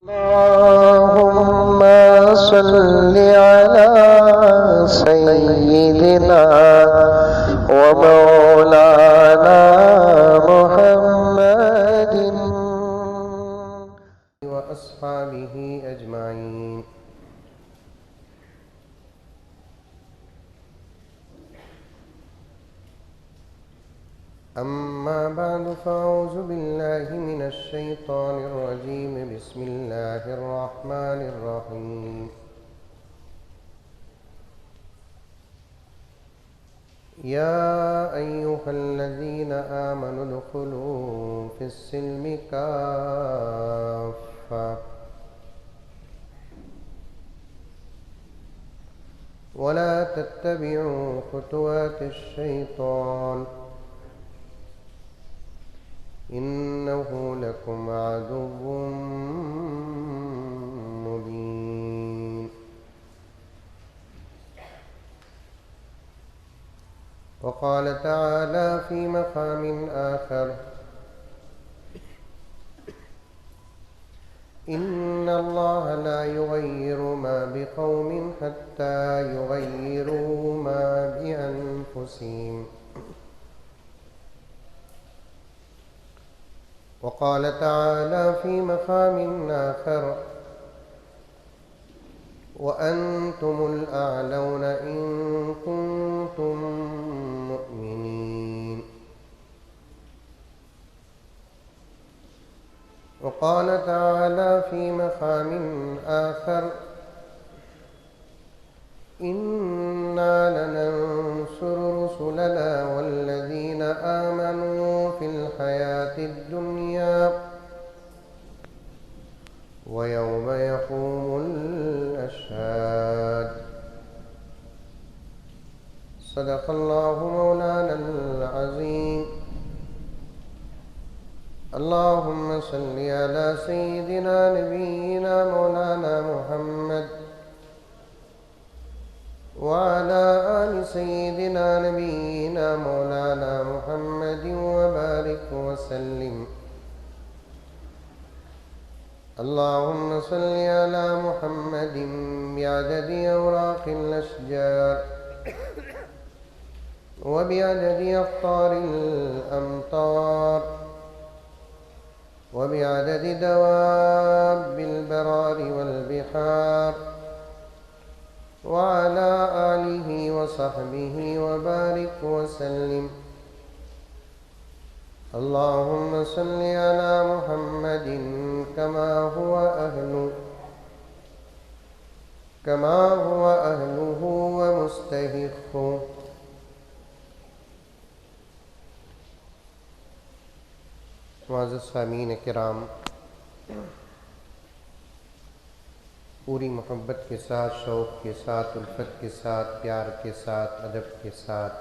अल्लाहुम्मा सल्लि अला सय्यिदिना व मौलाना मुहम्मदिन व अस्हाबिही अजमाइन। अम्मा बअदु फ़अऊज़ु बिल्लाहि मिनश शैतानिर रजीम। बिस्मिल्लाहिर रहमानिर रहीम। या अय्युहल्लज़ीना आमनु उदख़ुलू फ़िस्सिल्मि काफ़्फ़ा वला तत्तबिऊ ख़ुतुवातिश शैतान इन्नहु लकुम अदुव्वुम मुबीन। वक़ाल तआला फ़ी मक़ामिन आख़र इन्नल्लाह ला युग़य्यिरु मा बिक़ौमिन हत्ता युग़य्यिरू मा बिअन्फ़ुसिहिम। वक़ाल तआला फ़ी मक़ामिन आख़र वअन्तुमुल अअलौना इन कुन्तुम मुअ्मिनीन। वक़ाल तआला फ़ी मक़ामिन आख़र इन्ना लनंसुरु रुसुलना वल्लज़ीना आमनू फ़िल हयातिद दुनिया व यौम यक़ूमुल अशहाद। सदक़ल्लाहु मौलानल अज़ीम। अल्लाहुम्मा सल्लि अला सय्यिदिना नबिय्यिना मौलाना मुहम्मद व अला आलि सय्यिदिना नबिय्यिना मौलाना मुहम्मदिन व बारिक व सल्लिम। अल्लाहुम्मा सल्लि अला मुहम्मदिन बिअददि औराक़िल अशजार व बिअददि अक़्तारिल अमतार व बिअददि दवाब्बिल बरारि वल बिहार व अला आलिहि व सहबिहि व बारिक व सल्लिम। अल्लाहुम्मा सल्लि अला मुहम्मदिन कमा हुवा अहलुहु व मुस्तहिक़्क़ुहु। मुअज़्ज़ज़ सामीन किराम, पूरी मोहब्बत के साथ, शौक़ के साथ, उल्फत के साथ, प्यार के साथ, अदब के साथ,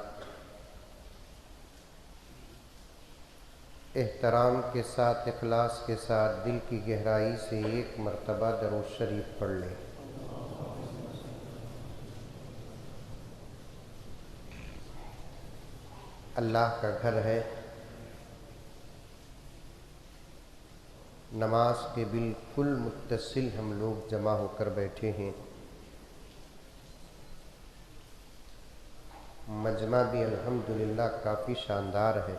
एहतराम के साथ, इखलास के साथ, दिल की गहराई से एक मरतबा दरूद शरीफ पढ़ लें। अल्लाह का घर है, नमाज के बिल्कुल मुत्तसिल हम लोग जमा होकर बैठे हैं। मजमा भी अल्हम्दुलिल्लाह काफ़ी शानदार है,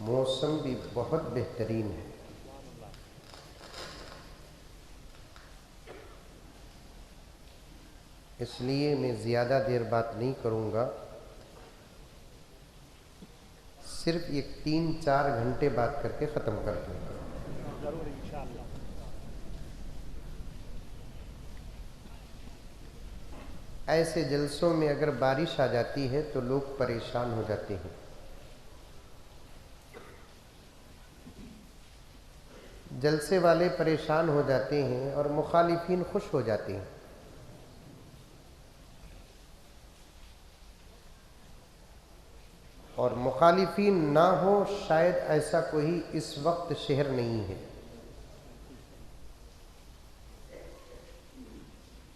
मौसम भी बहुत बेहतरीन है। इसलिए मैं ज़्यादा देर बात नहीं करूँगा, सिर्फ ये 3-4 घंटे बात करके ख़त्म कर दूँगा। ऐसे जलसों में अगर बारिश आ जाती है तो लोग परेशान हो जाते हैं। जलसे वाले परेशान हो जाते हैं और मुखालिफीन खुश हो जाते हैं। और मुखालिफीन ना हो, शायद ऐसा कोई इस वक्त शहर नहीं है।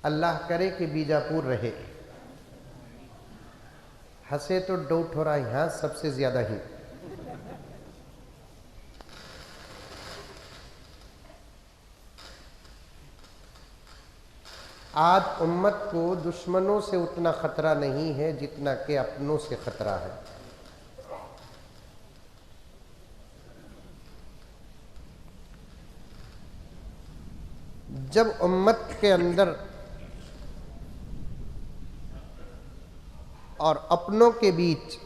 अल्लाह करे कि बीजापुर रहे। हंसे तो डाउट हो रहा है यहाँ सबसे ज़्यादा ही। आज उम्मत को दुश्मनों से उतना खतरा नहीं है जितना कि अपनों से खतरा है। जब उम्मत के अंदर और अपनों के बीच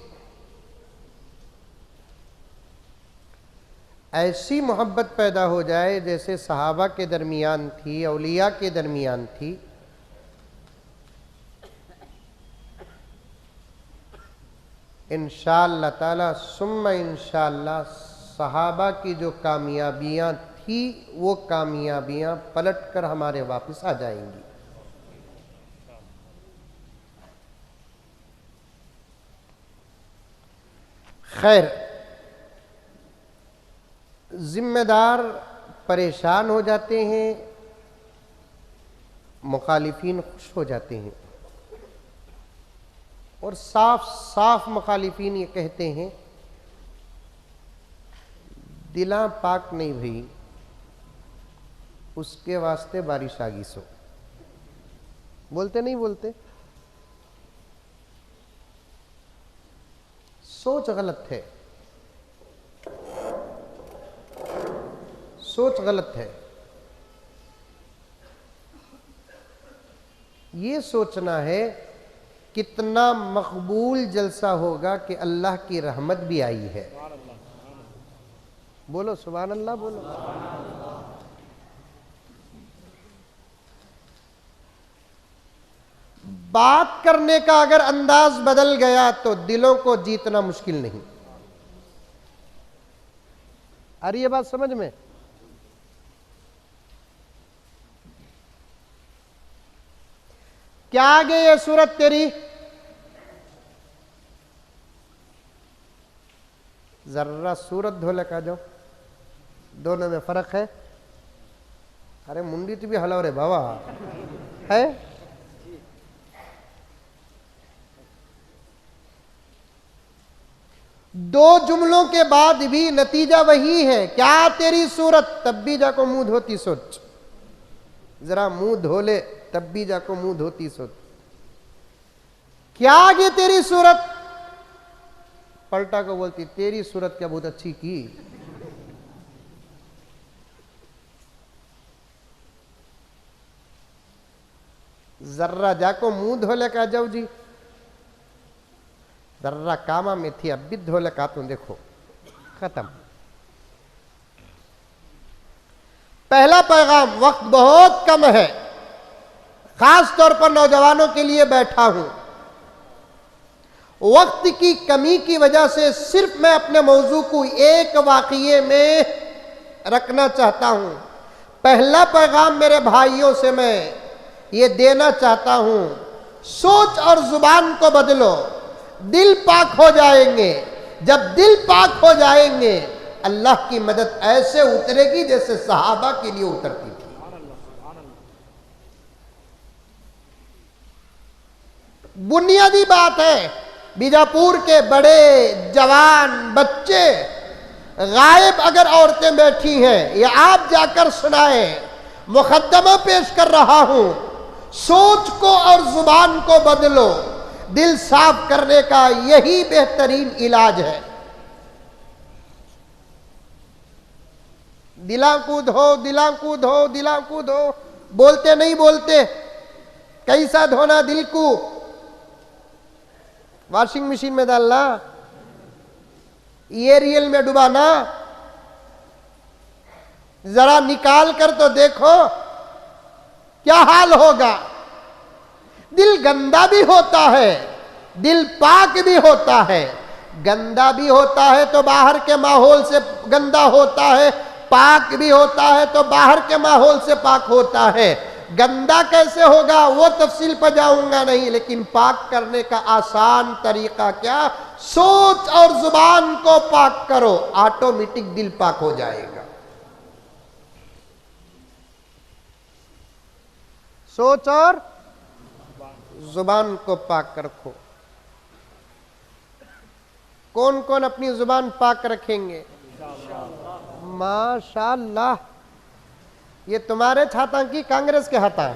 ऐसी मोहब्बत पैदा हो जाए जैसे सहाबा के दरमियान थी, औलिया के दरमियान थी, इंशाअल्लाह ताला सुम्मा इंशाअल्लाह सहाबा की जो कामयाबियां थी वो कामयाबियां पलट कर हमारे वापस आ जाएंगी। खैर, जिम्मेदार परेशान हो जाते हैं, मुखालिफिन खुश हो जाते हैं, और साफ साफ मुखालिफिन ये कहते हैं दिला पाक नहीं भई, उसके वास्ते बारिश आ गई सो। बोलते नहीं बोलते? सोच गलत है, सोच गलत है। ये सोचना है कितना मकबूल जलसा होगा कि अल्लाह की रहमत भी आई है। बोलो सुभान अल्लाह, बोलो। बात करने का अगर अंदाज बदल गया तो दिलों को जीतना मुश्किल नहीं। आ रही है बात समझ में? क्या आगे ये सूरत तेरी? जर्रा सूरत धोले का जो दोनों में फर्क है। अरे मुंडी तो भी हलाओ रे बाबा है। दो जुमलों के बाद भी नतीजा वही है। क्या तेरी सूरत, तब भी जाको मुंह धोती सोच। जरा मुंह धो ले तब भी जाको मुंह धोती सोच। क्या आगे तेरी सूरत, पलटा को बोलती तेरी सूरत क्या बहुत अच्छी की। जर्रा जाको मुंह धोले का जाओ जी, जर्रा कामा में थी अब भी धोले का तुम देखो, खत्म। पहला पैगाम, वक्त बहुत कम है, खास तौर पर नौजवानों के लिए बैठा हूं। वक्त की कमी की वजह से सिर्फ मैं अपने मौजू को एक वाक़ये में रखना चाहता हूं। पहला पैगाम मेरे भाइयों से मैं ये देना चाहता हूं, सोच और जुबान को बदलो, दिल पाक हो जाएंगे। जब दिल पाक हो जाएंगे अल्लाह की मदद ऐसे उतरेगी जैसे सहाबा के लिए उतरती थी। बुनियादी बात है। बीजापुर के बड़े जवान बच्चे, गायब अगर औरतें बैठी हैं, या आप जाकर सुनाएं, मुकद्दमा पेश कर रहा हूं, सोच को और जुबान को बदलो। दिल साफ करने का यही बेहतरीन इलाज है। दिला को धो, दिला को धो, दिला को धो। बोलते नहीं बोलते? कैसा धोना दिल को? वॉशिंग मशीन में डालना, एरियल में डुबाना। जरा निकाल कर तो देखो क्या हाल होगा। दिल गंदा भी होता है, दिल पाक भी होता है। गंदा भी होता है तो बाहर के माहौल से गंदा होता है, पाक भी होता है तो बाहर के माहौल से पाक होता है। गंदा कैसे होगा वो तफसील पर जाऊंगा नहीं, लेकिन पाक करने का आसान तरीका क्या? सोच और जुबान को पाक करो, ऑटोमेटिक दिल पाक हो जाएगा। सोच और जुबान को पाक रखो। कौन कौन अपनी जुबान पाक रखेंगे? माशाअल्लाह। ये तुम्हारे छाता की कांग्रेस के हाथा है?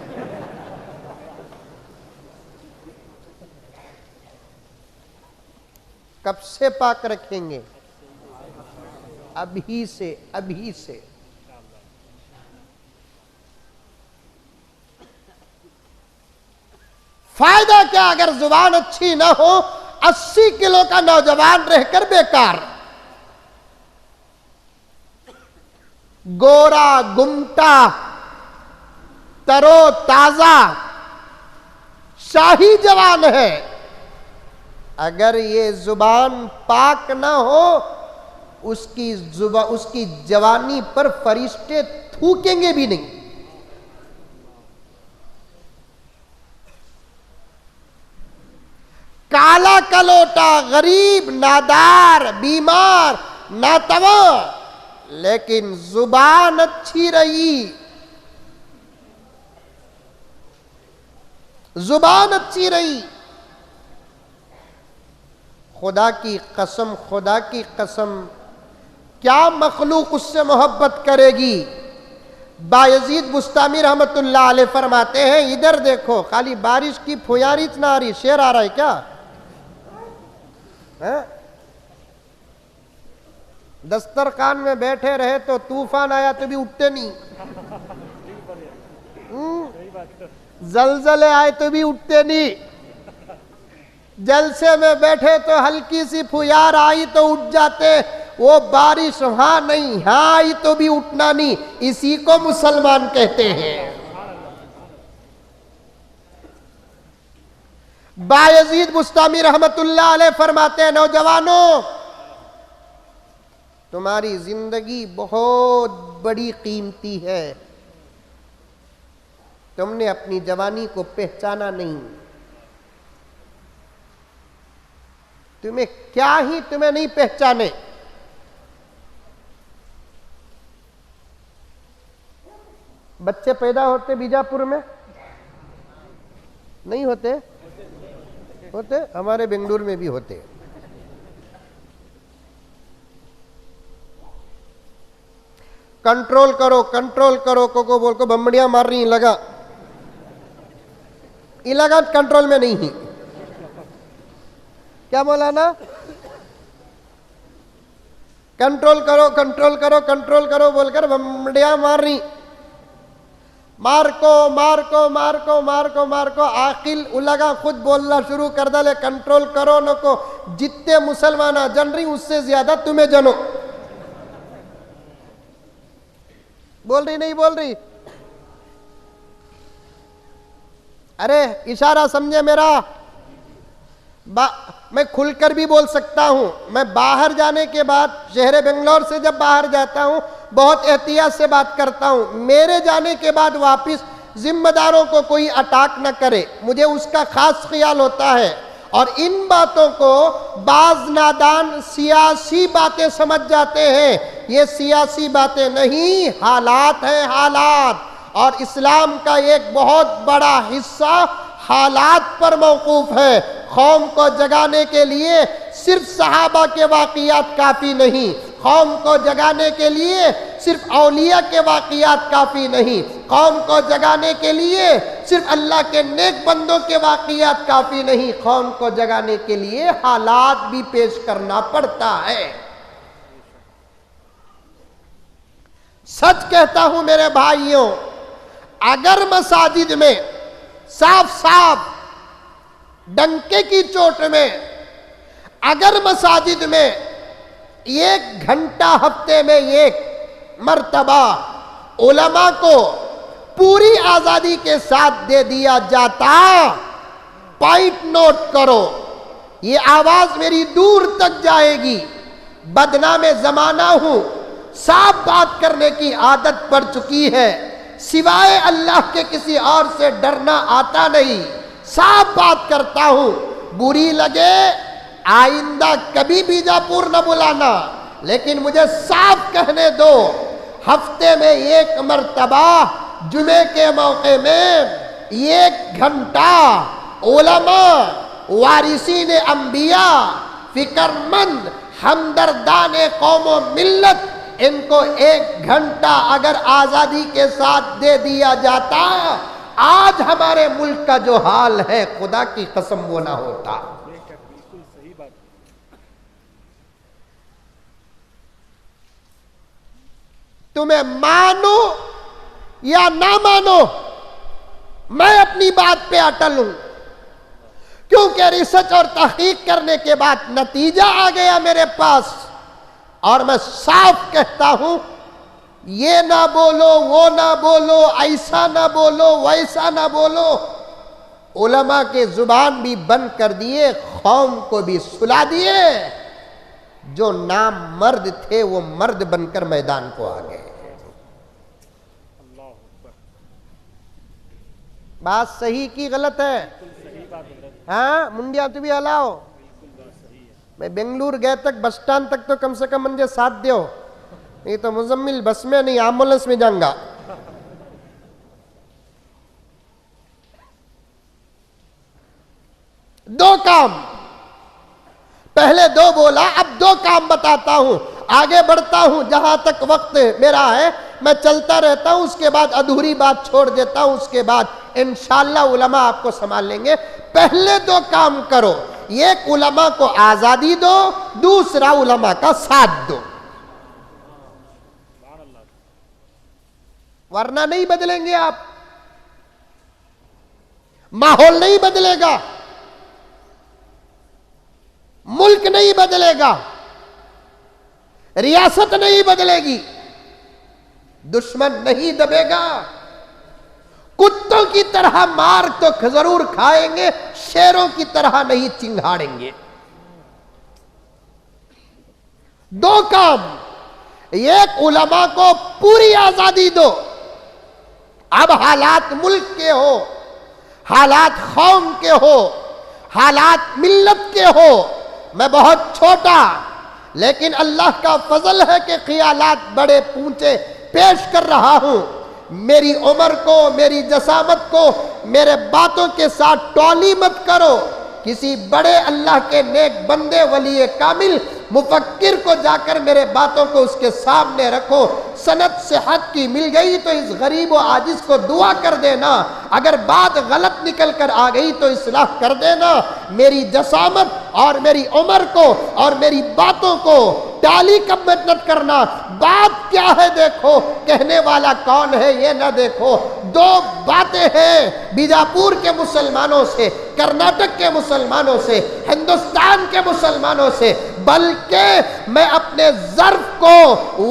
कब से पाक रखेंगे? अभी से, अभी से। फायदा क्या अगर जुबान अच्छी ना हो? 80 किलो का नौजवान रहकर बेकार। गोरा गुमटा, तरो ताजा, शाही जवान है। अगर ये जुबान पाक ना हो, उसकी जवानी पर फरिश्ते थूकेंगे भी नहीं। काला कलोटा, गरीब, नादार, बीमार, नातवा, लेकिन जुबान अच्छी रही, जुबान अच्छी रही, खुदा की कसम, खुदा की कसम, क्या मखलूक उससे मोहब्बत करेगी? बायजीद बुस्तामी रहमतुल्लाह अलैह फरमाते हैं, इधर देखो, खाली बारिश की फुयारी ना आ रही, शेर आ रहा है क्या? दस्तरखान में बैठे रहे तो तूफान आया तो भी उठते नहीं, जलजले आए तो भी उठते नहीं, जलसे में बैठे तो हल्की सी फुयार आई तो उठ जाते। वो बारिश वहां नहीं, यहां आई तो भी उठना नहीं। इसी को मुसलमान कहते हैं। बायजीद बुस्तामी रहमतुल्लाह अलैह फरमाते हैं, नौजवानों, तुम्हारी जिंदगी बहुत बड़ी कीमती है, तुमने अपनी जवानी को पहचाना नहीं। तुम्हें क्या ही तुम्हें नहीं पहचाने। बच्चे पैदा होते बीजापुर में नहीं होते? होते, हमारे बेंगलुरु में भी होते। कंट्रोल करो, कंट्रोल करो, कोको बोल को बम्बड़ियां मार रही लगा, इलाका कंट्रोल में नहीं है। क्या बोला ना? कंट्रोल करो, कंट्रोल करो, कंट्रोल करो बोलकर बम्बड़ियां मार रही। Marco Marco Marco Marco Marco, आखिल उलगा खुद बोलना शुरू कर दले, कंट्रोल करो न को, जितने मुसलमान जन रही उससे ज्यादा तुम्हें जनो। बोल रही नहीं बोल रही? अरे इशारा समझे मेरा? मैं खुलकर भी बोल सकता हूं। मैं बाहर जाने के बाद, शहर बेंगलोर से जब बाहर जाता हूं, बहुत एहतियात से बात करता हूं। मेरे जाने के बाद वापिस जिम्मेदारों को कोई अटैक न करे, मुझे उसका खास ख्याल होता है। और इन बातों को बाज नादान सियासी बातें समझ जाते हैं। ये सियासी बातें नहीं, हालात हैं, हालात। और इस्लाम का एक बहुत बड़ा हिस्सा हालात पर मौकूफ है। कौम को जगाने के लिए सिर्फ सहाबा के वाक़ियात काफ़ी नहीं, कौम को जगाने के लिए सिर्फ औलिया के वाक़ियात काफ़ी नहीं, कौम को जगाने के लिए सिर्फ अल्लाह के नेक बंदों के वाक़ियात काफ़ी नहीं, कौम को जगाने के लिए हालात भी पेश करना पड़ता है। सच कहता हूं मेरे भाइयों, अगर मसाजिद में साफ साफ डंके की चोट में, अगर मसाजिद में 1 घंटा हफ्ते में 1 मर्तबा उलमा को पूरी आजादी के साथ दे दिया जाता, पॉइंट नोट करो, ये आवाज मेरी दूर तक जाएगी। बदनामे जमाना हूं, साफ बात करने की आदत पड़ चुकी है, सिवाय अल्लाह के किसी और से डरना आता नहीं, साफ बात करता हूं। बुरी लगे आइंदा कभी बीजापुर न बुलाना, लेकिन मुझे साफ कहने दो, हफ्ते में 1 मर्तबा जुमे के मौके में 1 घंटा उलमा, वारिसीन अंबिया, फिक्रमंद, हमदर्दान कौम मिल्लत, इनको 1 घंटा अगर आजादी के साथ दे दिया जाता, आज हमारे मुल्क का जो हाल है, खुदा की कसम वो ना होता। तुम्हें मानो या ना मानो, मैं अपनी बात पे अटल हूं, क्योंकि रिसर्च और तहकीक करने के बाद नतीजा आ गया मेरे पास, और मैं साफ कहता हूं, ये ना बोलो, वो ना बोलो, ऐसा ना बोलो, वैसा ना बोलो। उलमा के जुबान भी बंद कर दिए, कौम को भी सुला दिए। जो नाम मर्द थे वो मर्द बनकर मैदान को आ गए। बात सही की गलत है? हाँ, मुंडिया तू भी हलाओ। मैं बेंगलुरु गए तक बस स्टैंड तक तो कम से कम मुझे साथ दो, नहीं तो मुजम्मिल बस में नहीं, एम्बुलेंस में जाऊंगा। दो काम, पहले दो बोला, अब दो काम बताता हूं, आगे बढ़ता हूं। जहां तक वक्त मेरा है मैं चलता रहता हूं, उसके बाद अधूरी बात छोड़ देता हूं, उसके बाद इंशाअल्लाह उलमा आपको संभाल लेंगे। पहले दो काम करो, एक उलमा को आजादी दो, दूसरा उलमा का साथ दो, वरना नहीं बदलेंगे आप, माहौल नहीं बदलेगा, मुल्क नहीं बदलेगा, रियासत नहीं बदलेगी, दुश्मन नहीं दबेगा। कुत्तों की तरह मार तो जरूर खाएंगे, शेरों की तरह नहीं चिंघाड़ेंगे। दो काम, एक उलमा को पूरी आजादी दो। अब हालात मुल्क के हो, हालात कौम के हो, हालात मिल्लत के हो, मैं बहुत छोटा, लेकिन अल्लाह का फजल है कि ख्यालात बड़े ऊंचे पेश कर रहा हूं। मेरी उम्र को, मेरी जसामत को मेरे बातों के साथ टॉली मत करो। किसी बड़े अल्लाह के नेक बंदे, वली कामिल, मुफक्किर को जाकर मेरे बातों को उसके सामने रखो। सनद सेहत की मिल गई तो इस गरीब और आजिज को दुआ कर देना, अगर बात गलत निकल कर आ गई तो इस्लाह कर देना। मेरी जसामत और मेरी उम्र को और मेरी बातों को टाली कब मत करना। बात क्या है देखो, कहने वाला कौन है ये ना देखो। दो बातें हैं बीजापुर के मुसलमानों से, कर्नाटक के मुसलमानों से, हिंदुस्तान के मुसलमानों से, बल्कि मैं अपने ज़र्फ को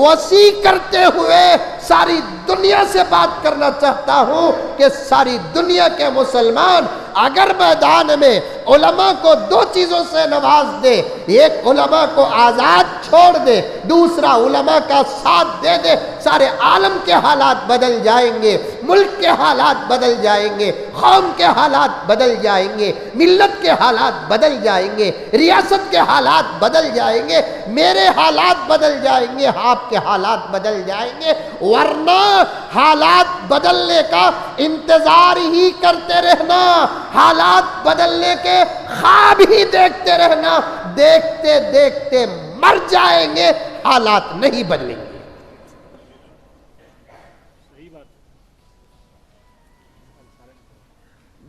वसी करते हुए सारी दुनिया से बात करना चाहता हूं कि सारी दुनिया के मुसलमान अगर मैदान में उलमा को दो चीजों से नवाज दे, एक उलमा को आजाद छोड़ दे, दूसरा उलमा का साथ दे दे, सारे आलम के हालात बदल जाएंगे, मुल्क के हालात बदल जाएंगे, कौम के हालात बदल जाएंगे, मिल्लत के हालात बदल जाएंगे, रियासत के हालात बदल जाएंगे, मेरे हालात बदल जाएंगे, आपके हालात बदल जाएंगे। वरना हालात बदलने का इंतजार ही करते रहना, हालात बदलने के ख्वाब ही देखते रहना, देखते देखते मर जाएंगे, हालात नहीं बदलेंगे।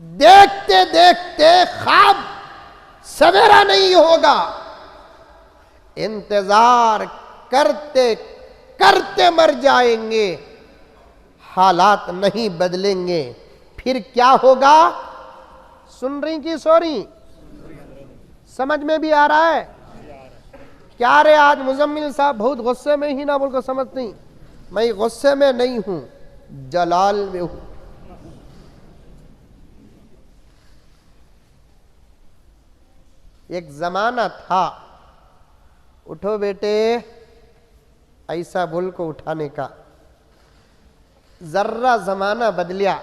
देखते देखते ख्वाब सवेरा नहीं होगा, इंतजार करते करते मर जाएंगे, हालात नहीं बदलेंगे। फिर क्या होगा? सुन रही कि सो रही? समझ में भी आ रहा है? क्या रे आज मुजम्मिल साहब बहुत गुस्से में ही ना बोलकर समझ नहीं। मैं गुस्से में नहीं हूं, जलाल में हूं। एक जमाना था, उठो बेटे, ऐसा बोल को उठाने का। जर्रा जमाना बदलिया,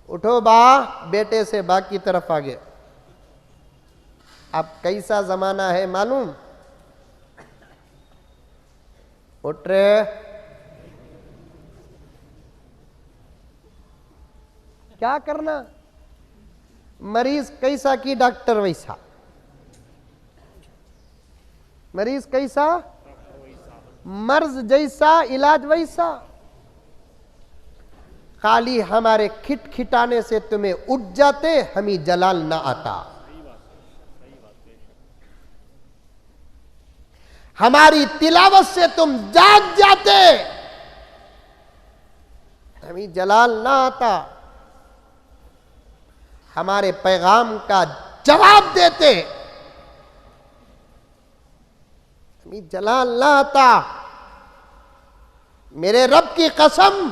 उठो बा, बेटे से बा की तरफ आगे। अब कैसा जमाना है मालूम? उठ रहे, क्या करना? मरीज कैसा की डॉक्टर वैसा, मरीज कैसा मर्ज जैसा इलाज वैसा। खाली हमारे खिटखिटाने से तुम्हें उठ जाते, हमें जलाल ना आता। हमारी तिलावत से तुम जाग जाते, हमें जलाल ना आता, हमारे पैगाम का जवाब देते, हमें जलाल ना आता। मेरे रब की कसम,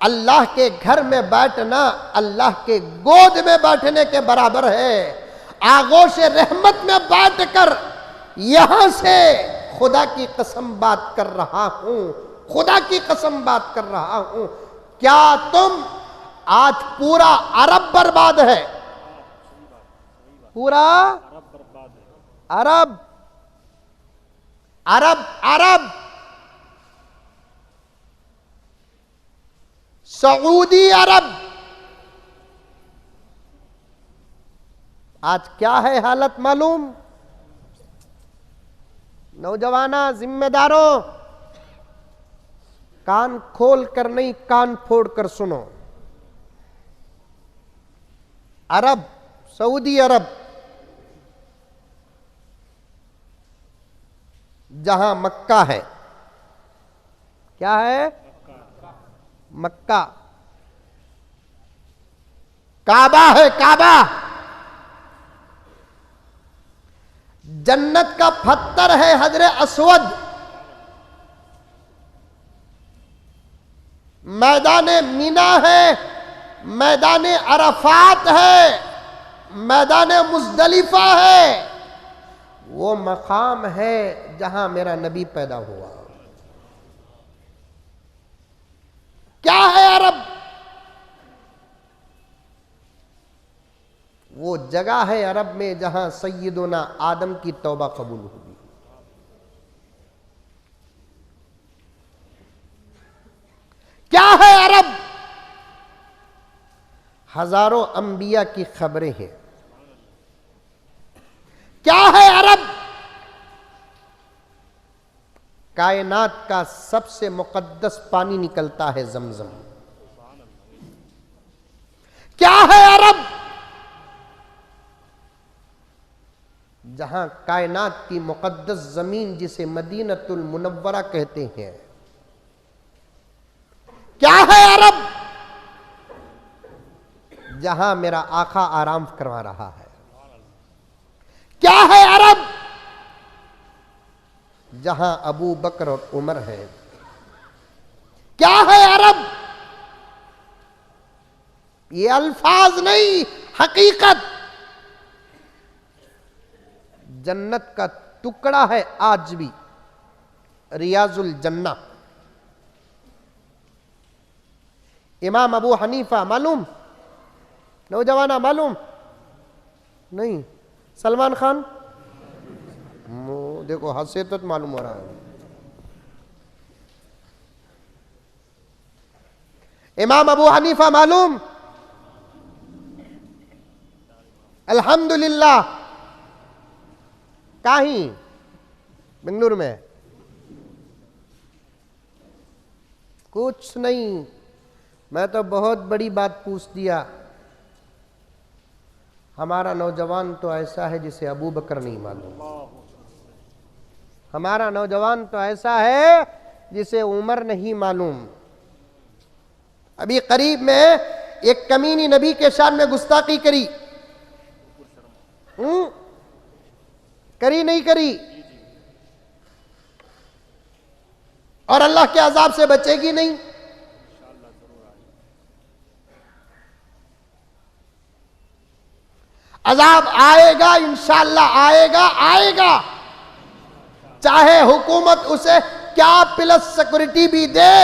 अल्लाह के घर में बैठना अल्लाह के गोद में बैठने के बराबर है। आगोश रहमत में बैठकर यहां से खुदा की कसम बात कर रहा हूं, खुदा की कसम बात कर रहा हूं। क्या तुम, आज पूरा अरब बर्बाद है, पूरा अरब, अरब अरब, सऊदी अरब, आज क्या है हालत मालूम? नौजवाना, जिम्मेदारों, कान खोल कर नहीं, कान फोड़ कर सुनो। अरब, सऊदी अरब, जहां मक्का है, क्या है? मक्का, काबा है, काबा, जन्नत का पत्थर है हजरे अस्वद, मैदाने मीना है, मैदाने अरफात है, मैदाने मुज़दलिफा है, वो मकाम है जहां मेरा नबी पैदा हुआ। क्या है अरब? वो जगह है अरब में जहां सैयदुना आदम की तौबा कबूल हुई। क्या है अरब? हजारों अंबिया की खबरें हैं। क्या है अरब? कायनात का सबसे मुकद्दस पानी निकलता है, जमजम। क्या है अरब? जहां कायनात की मुकद्दस जमीन जिसे मदीनतुल मुनव्वरा कहते हैं। क्या है अरब? जहां मेरा आका आराम करवा रहा है। क्या है अरब? जहां अबू बकर और उमर है। क्या है अरब? ये अल्फाज नहीं, हकीकत। जन्नत का टुकड़ा है आज भी, रियाजुल जन्ना। इमाम अबू हनीफा मालूम? नौजवाना मालूम? नहीं। सलमान खान? देखो हंसे तो मालूम हो रहा है। इमाम अबू हनीफा मालूम? अल्हम्दुलिल्लाह। कहीं बेंगलुरु में? कुछ नहीं, मैं तो बहुत बड़ी बात पूछ दिया। हमारा नौजवान तो ऐसा है जिसे अबू बकर नहीं मालूम। हमारा नौजवान तो ऐसा है जिसे उमर नहीं मालूम। अभी करीब में एक कमीनी नबी के शान में गुस्ताखी करी। करी नहीं करी? और अल्लाह के अजाब से बचेगी नहीं। अजाब आएगा, इंशाअल्लाह आएगा, आएगा। चाहे हुकूमत उसे क्या प्लस सिक्योरिटी भी दे।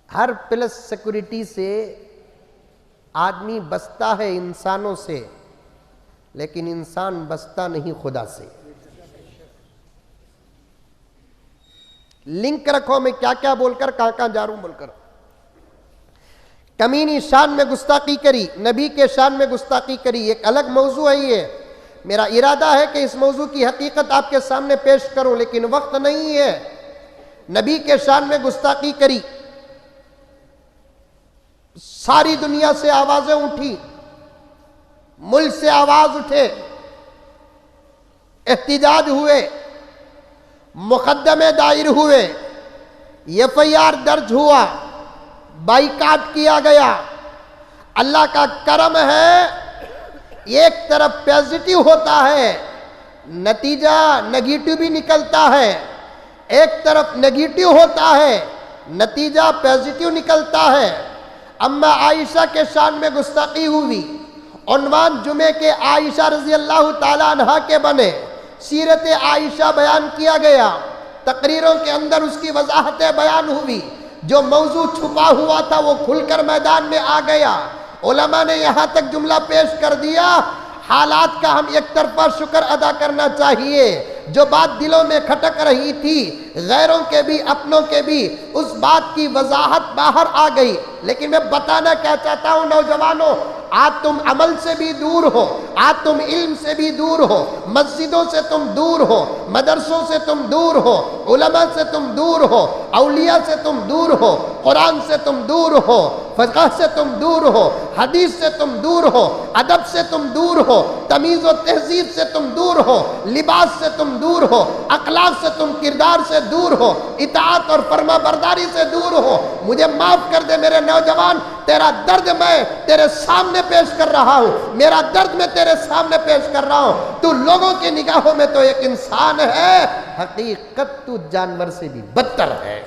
हर प्लस सिक्योरिटी से आदमी बचता है इंसानों से, लेकिन इंसान बचता नहीं खुदा से। लिंक रखो, मैं क्या क्या बोलकर कहां कहां जा रहा हूं बोलकर। कमीनी शान में गुस्ताखी करी, नबी के शान में गुस्ताखी करी, एक अलग मौजू है ये। मेरा इरादा है कि इस मौजू की हकीकत आपके सामने पेश करूं, लेकिन वक्त नहीं है। नबी के शान में गुस्ताखी करी, सारी दुनिया से आवाजें उठी, मुल्क से आवाज उठे। एहतिजाज हुए, मुकदमे दायर हुए, एफआईआर दर्ज हुआ, बाइकाट किया गया। अल्लाह का करम है, एक तरफ पॉजिटिव होता है, नतीजा नेगेटिव भी निकलता है। एक तरफ नेगेटिव होता है, नतीजा पॉजिटिव निकलता है। अम्मा आयशा के शान में गुस्ताखी हुई, उन्वान जुमे के आयशा रजी अल्लाह ताला अन्हा के बने, सीरत आयशा बयान किया गया, तकरीरों के अंदर उसकी वजाहतें बयान हुई। जो मौजू छुपा हुआ था वो खुलकर मैदान में आ गया। उलमा ने यहाँ तक जुमला पेश कर दिया, हालात का हम एक तरफा शुक्र अदा करना चाहिए। जो बात दिलों में खटक रही थी, गैरों के भी अपनों के भी, उस बात की वजाहत बाहर आ गई। लेकिन मैं बताना क्या चाहता हूँ नौजवानों, आज तुम अमल से भी दूर हो, आज तुम इल्म से भी दूर हो, मस्जिदों से तुम दूर हो, मदरसों से तुम दूर हो, उलमा से तुम दूर हो, औलिया से तुम दूर हो, कुरान से तुम दूर हो, फ़िक़्ह से तुम दूर हो, हदीस से तुम दूर हो, अदब से तुम दूर हो, तमीज़ व तहज़ीब से तुम दूर हो, लिबास से तुम दूर हो, अखलाक से तुम किरदार से दूर हो, इताअत और फरमा बरदारी से दूर हो। मुझे माफ़ कर दे मेरे नौजवान, तेरा दर्द मैं तेरे सामने पेश कर रहा हूँ, मेरा दर्द मैं तेरे सामने पेश कर रहा हूँ। तू लोगों की निगाहों में तो एक इंसान है, हकीकत तू जानवर से भी बदतर है।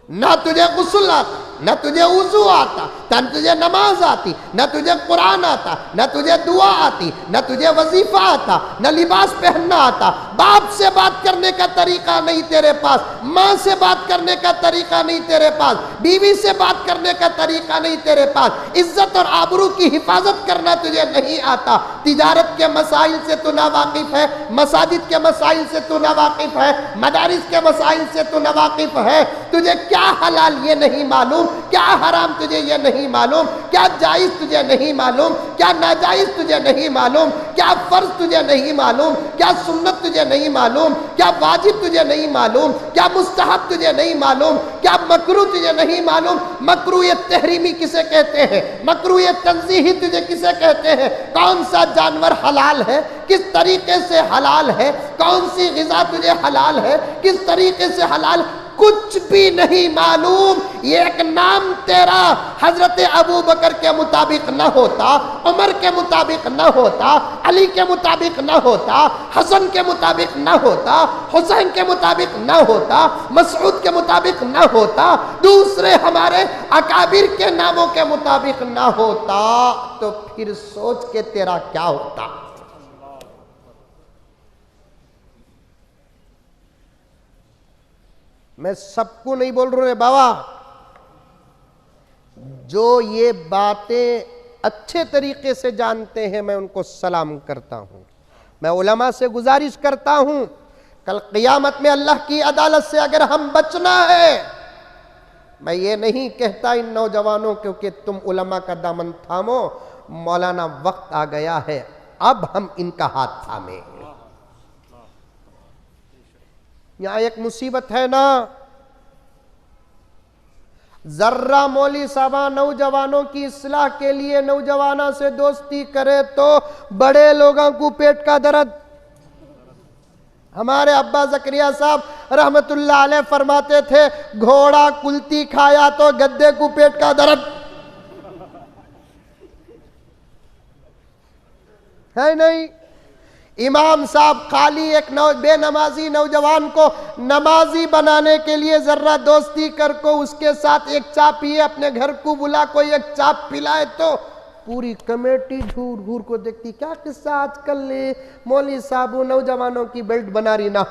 ना तुझे गुस्ल आता, न तुझे वुज़ू आता, न तुझे नमाज आती, न तुझे कुरान आता, न तुझे दुआ आती, न तुझे वजीफा आता, न लिबास पहनना आता। बाप से बात करने का तरीका नहीं तेरे पास, माँ से बात करने का तरीका नहीं तेरे पास, बीवी से बात करने का तरीका नहीं तेरे पास, इज्जत और आबरू की हिफाजत करना तुझे नहीं आता। तिजारत के मसाइल से तू नावाकिफ है, मसाजिद के मसाइल से तू नावाकिफ है, मदारिस के मसाइल से तू नावाकिफ है। तुझे क्या हलाल ये नहीं मालूम, क्या हराम तुझे ये नहीं मालूम, क्या जायज़ तुझे नहीं मालूम, क्या नाजायज़ तुझे नहीं मालूम, क्या फ़र्ज तुझे नहीं मालूम, क्या सुन्नत तुझे नहीं मालूम, क्या वाजिब तुझे नहीं मालूम, क्या मुस्तहब तुझे नहीं मालूम, क्या मकरूह तुझे नहीं मालूम। मकरूह तहरीमी किसे कहते हैं, मकरूह तंज़ीही तुझे किसे कहते हैं, कौन सा जानवर हलाल है, किस तरीके से हलाल है, कौन सी ग़िज़ा तुझे हलाल है, किस तरीके से हलाल, कुछ भी नहीं मालूम। ये एक नाम तेरा हजरत अबू बकर के मुताबिक न होता, उमर के मुताबिक न होता, अली के मुताबिक न होता, हसन के मुताबिक न होता, हुसैन के मुताबिक न होता, मसऊद के मुताबिक न होता, दूसरे हमारे अकाबिर के नामों के मुताबिक न होता, तो फिर सोच के तेरा क्या होता। मैं सबको नहीं बोल रहा बाबा, जो ये बातें अच्छे तरीके से जानते हैं मैं उनको सलाम करता हूं। मैं उलमा से गुजारिश करता हूं, कल क़ियामत में अल्लाह की अदालत से अगर हम बचना है, मैं ये नहीं कहता इन नौजवानों को कि तुम उलमा का दामन थामो, मौलाना वक्त आ गया है अब हम इनका हाथ थामे। यहां एक मुसीबत है ना, जर्रा मौली साहबा नौजवानों की इस्लाह के लिए नौजवाना से दोस्ती करे तो बड़े लोगों को पेट का दर्द। हमारे अब्बा ज़करिया साहब रहमतुल्लाह अलैह फरमाते थे, घोड़ा कुल्ती खाया तो गद्दे को पेट का दर्द है नहीं। इमाम साहब खाली एक बेनमाजी नौजवान को नमाजी बनाने के लिए जर्रा दोस्ती कर को उसके साथ एक चाय पिए, अपने घर को बुला कोई एक चाय पिलाए तो पूरी कमेटी घूर घूर को देखती, क्या किस्सा आजकल मौली साहब नौजवानों की बेल्ट बना रही ना।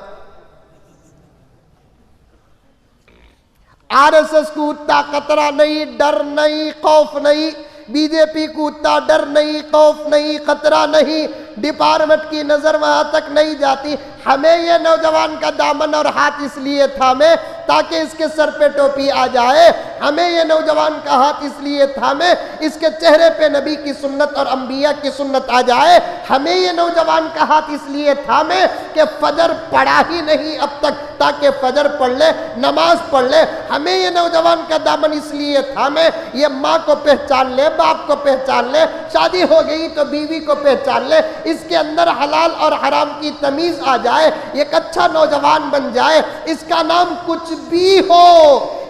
आरएसएस को उतना खतरा नहीं, डर नहीं, खौफ नहीं, बीजेपी को उतना डर नहीं, खौफ नहीं, खतरा नहीं, डिपार्टमेंट की नजर वहां तक नहीं जाती। हमें ये नौजवान का दामन और हाथ इसलिए थामे ताकि इसके सर पे टोपी आ जाए हमें ये नौजवान का हाथ इसलिए थामे इसके चेहरे पे नबी की सुन्नत और अंबिया की सुन्नत आ जाए। हमें ये नौजवान का हाथ इसलिए थामे कि फजर पढ़ा ही नहीं अब तक, ताकि फजर पढ़ ले, नमाज पढ़ ले। हमें ये नौजवान का दामन इसलिए थामे ये माँ को पहचान ले, बाप को पहचान ले, शादी हो गई तो बीवी को पहचान ले, इसके अंदर हलाल और हराम की तमीज आ जाए, एक अच्छा नौजवान बन जाए। इसका नाम कुछ भी हो,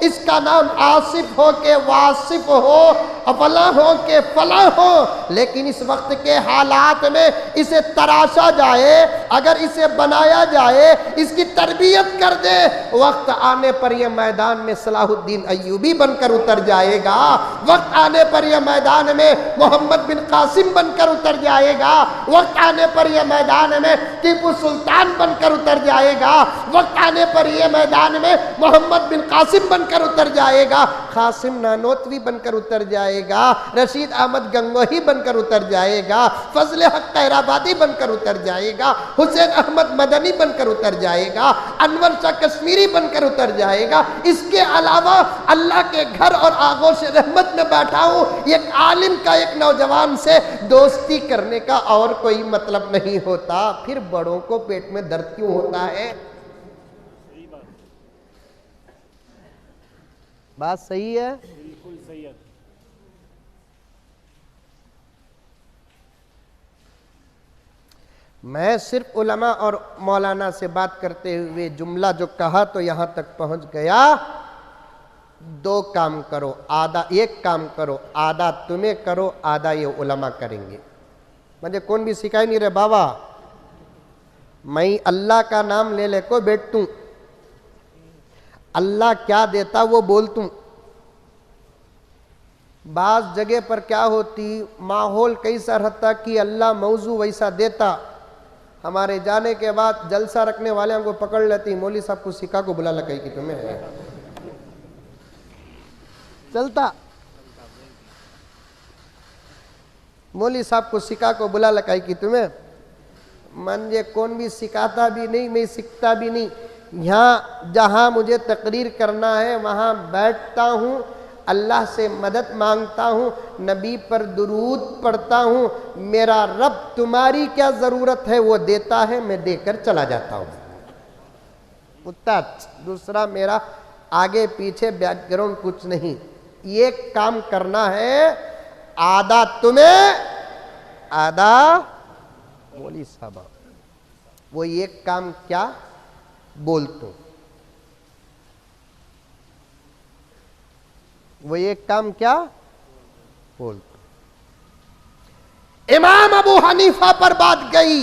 इसका नाम आसिफ हो के वासिफ हो, अफला हो के फला हो, लेकिन इस वक्त के हालात में इसे तराशा जाए, अगर इसे बनाया जाए, इसकी तरबियत कर दे, वक्त आने पर यह मैदान में सलाहुद्दीन अय्यूबी बनकर उतर जाएगा। वक्त आने पर यह मैदान में मोहम्मद बिन कासिम बनकर उतर जाएगा। वक्त आने पर यह मैदान में टीपू सुल्तान बनकर उतर जाएगा। वक्त आने पर यह मैदान में मोहम्मद बिन कासिम बनकर उतर जाएगा। कासिम नानोतवी बनकर उतर जाएगा। रशीद अहमद गंगोही बनकर उतर जाएगा। फजले हक कैराबादी बनकर उतर जाएगा। हुसैन अहमद मदनी बनकर उतर जाएगा। अनवर शाह कश्मीरी बनकर उतर जाएगा। इसके अलावा अल्लाह के घर और आगोश रहमत में बैठा हूं, एक आलिम का एक नौजवान से दोस्ती करने का और कोई मतलब नहीं होता। फिर बड़ों को पेट में दर्द क्यों होता है? बात सही है? बिल्कुल सही है। मैं सिर्फ उलमा और मौलाना से बात करते हुए जुमला जो कहा तो यहां तक पहुंच गया। दो काम करो, आधा एक काम करो, आधा तुम्हें करो, आधा ये उलमा करेंगे। मुझे कौन भी सिखाई नहीं रहे बाबा, मैं अल्लाह का नाम ले ले को बैठतू, अल्लाह क्या देता वो बोलतू। बाज जगह पर क्या होती, माहौल कैसा रहता कि अल्लाह मौजू वैसा देता। हमारे जाने के बाद जलसा रखने वाले को पकड़ लेती, मौली साहब को सिखा को बुला लगा कि तुम्हें चलता, मौली साहब को सिखा को बुला लगाई कि तुम्हें मन ये कौन भी सिखाता भी नहीं, मैं सीखता भी नहीं। यहाँ जहाँ मुझे तकरीर करना है वहाँ बैठता हूँ, अल्लाह से मदद मांगता हूँ, नबी पर दुरूद पढ़ता हूँ। मेरा रब तुम्हारी क्या ज़रूरत है वो देता है, मैं देकर चला जाता हूँ। उतना दूसरा मेरा आगे पीछे बैकग्राउंड कुछ नहीं। ये काम करना है, आधा तुम्हें आधा मौली साहब। वो एक काम क्या बोलतो, वो एक काम क्या बोलतो। इमाम अबू हनीफा पर बात गई,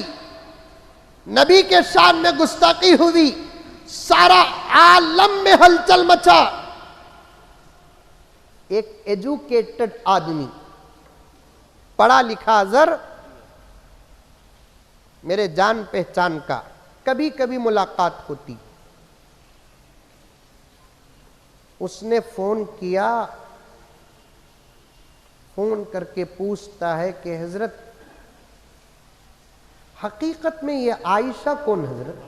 नबी के शान में गुस्ताखी हुई, सारा आलम में हलचल मचा। एक एजुकेटेड आदमी, पढ़ा लिखा अजर, मेरे जान पहचान का, कभी कभी मुलाकात होती। उसने फोन किया, फोन करके पूछता है कि हजरत हकीकत में ये आयशा कौन हजरत?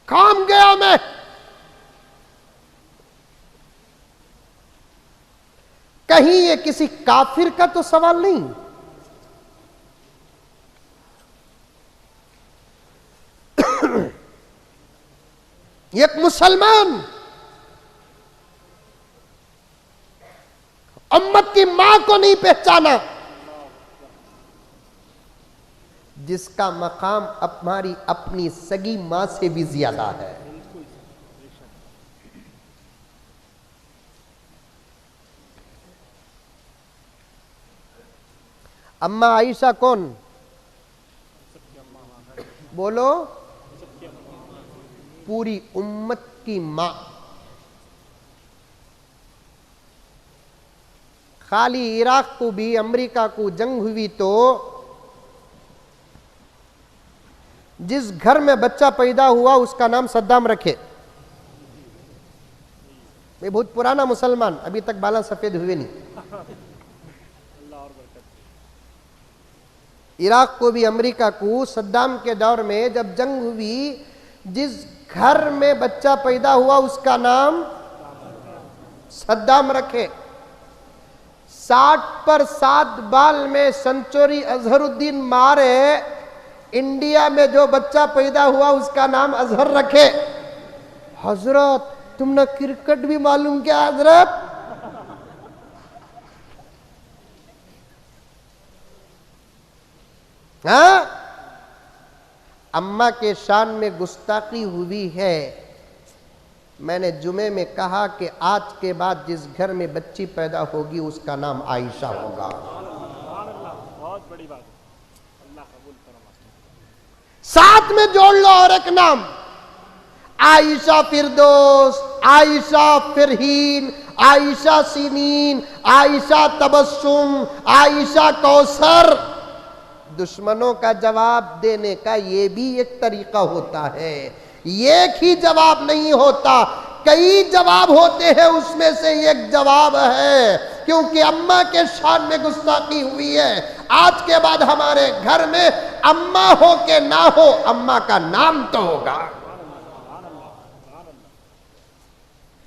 काम गया मैं। कहीं ये किसी काफिर का तो सवाल नहीं, एक मुसलमान उम्मत की मां को नहीं पहचाना, जिसका मकाम हमारी अपनी सगी मां से भी ज्यादा है। अम्मा आयशा कौन? बोलो, पूरी उम्मत की मां। खाली इराक को भी अमेरिका को जंग हुई तो जिस घर में बच्चा पैदा हुआ उसका नाम सद्दाम रखे। मैं बहुत पुराना मुसलमान, अभी तक बाला सफेद हुए नहीं। इराक को भी अमेरिका को सद्दाम के दौर में जब जंग हुई, जिस घर में बच्चा पैदा हुआ उसका नाम सद्दाम रखे। 60 पर 7 बाल में सेंचुरी अजहरुद्दीन मारे, इंडिया में जो बच्चा पैदा हुआ उसका नाम अजहर रखे। हजरत तुमने क्रिकेट भी मालूम क्या हजरत? हाँ, अम्मा के शान में गुस्ताखी हुई है। मैंने जुमे में कहा कि आज के बाद जिस घर में बच्ची पैदा होगी उसका नाम आयशा होगा। बहुत बड़ी बात है, अल्लाह कबूल करे। साथ में जोड़ लो और एक नाम, आयशा फिरदौस, आयशा फिरहीन, आयशा सिनीन, आयशा तबस्सुम, आयशा कौसर। दुश्मनों का जवाब देने का ये भी एक तरीका होता है। एक ही जवाब नहीं होता, कई जवाब होते हैं, उसमें से एक जवाब है क्योंकि अम्मा के शान में गुस्ताखी हुई है। आज के बाद हमारे घर में अम्मा हो के ना हो, अम्मा का नाम तो होगा।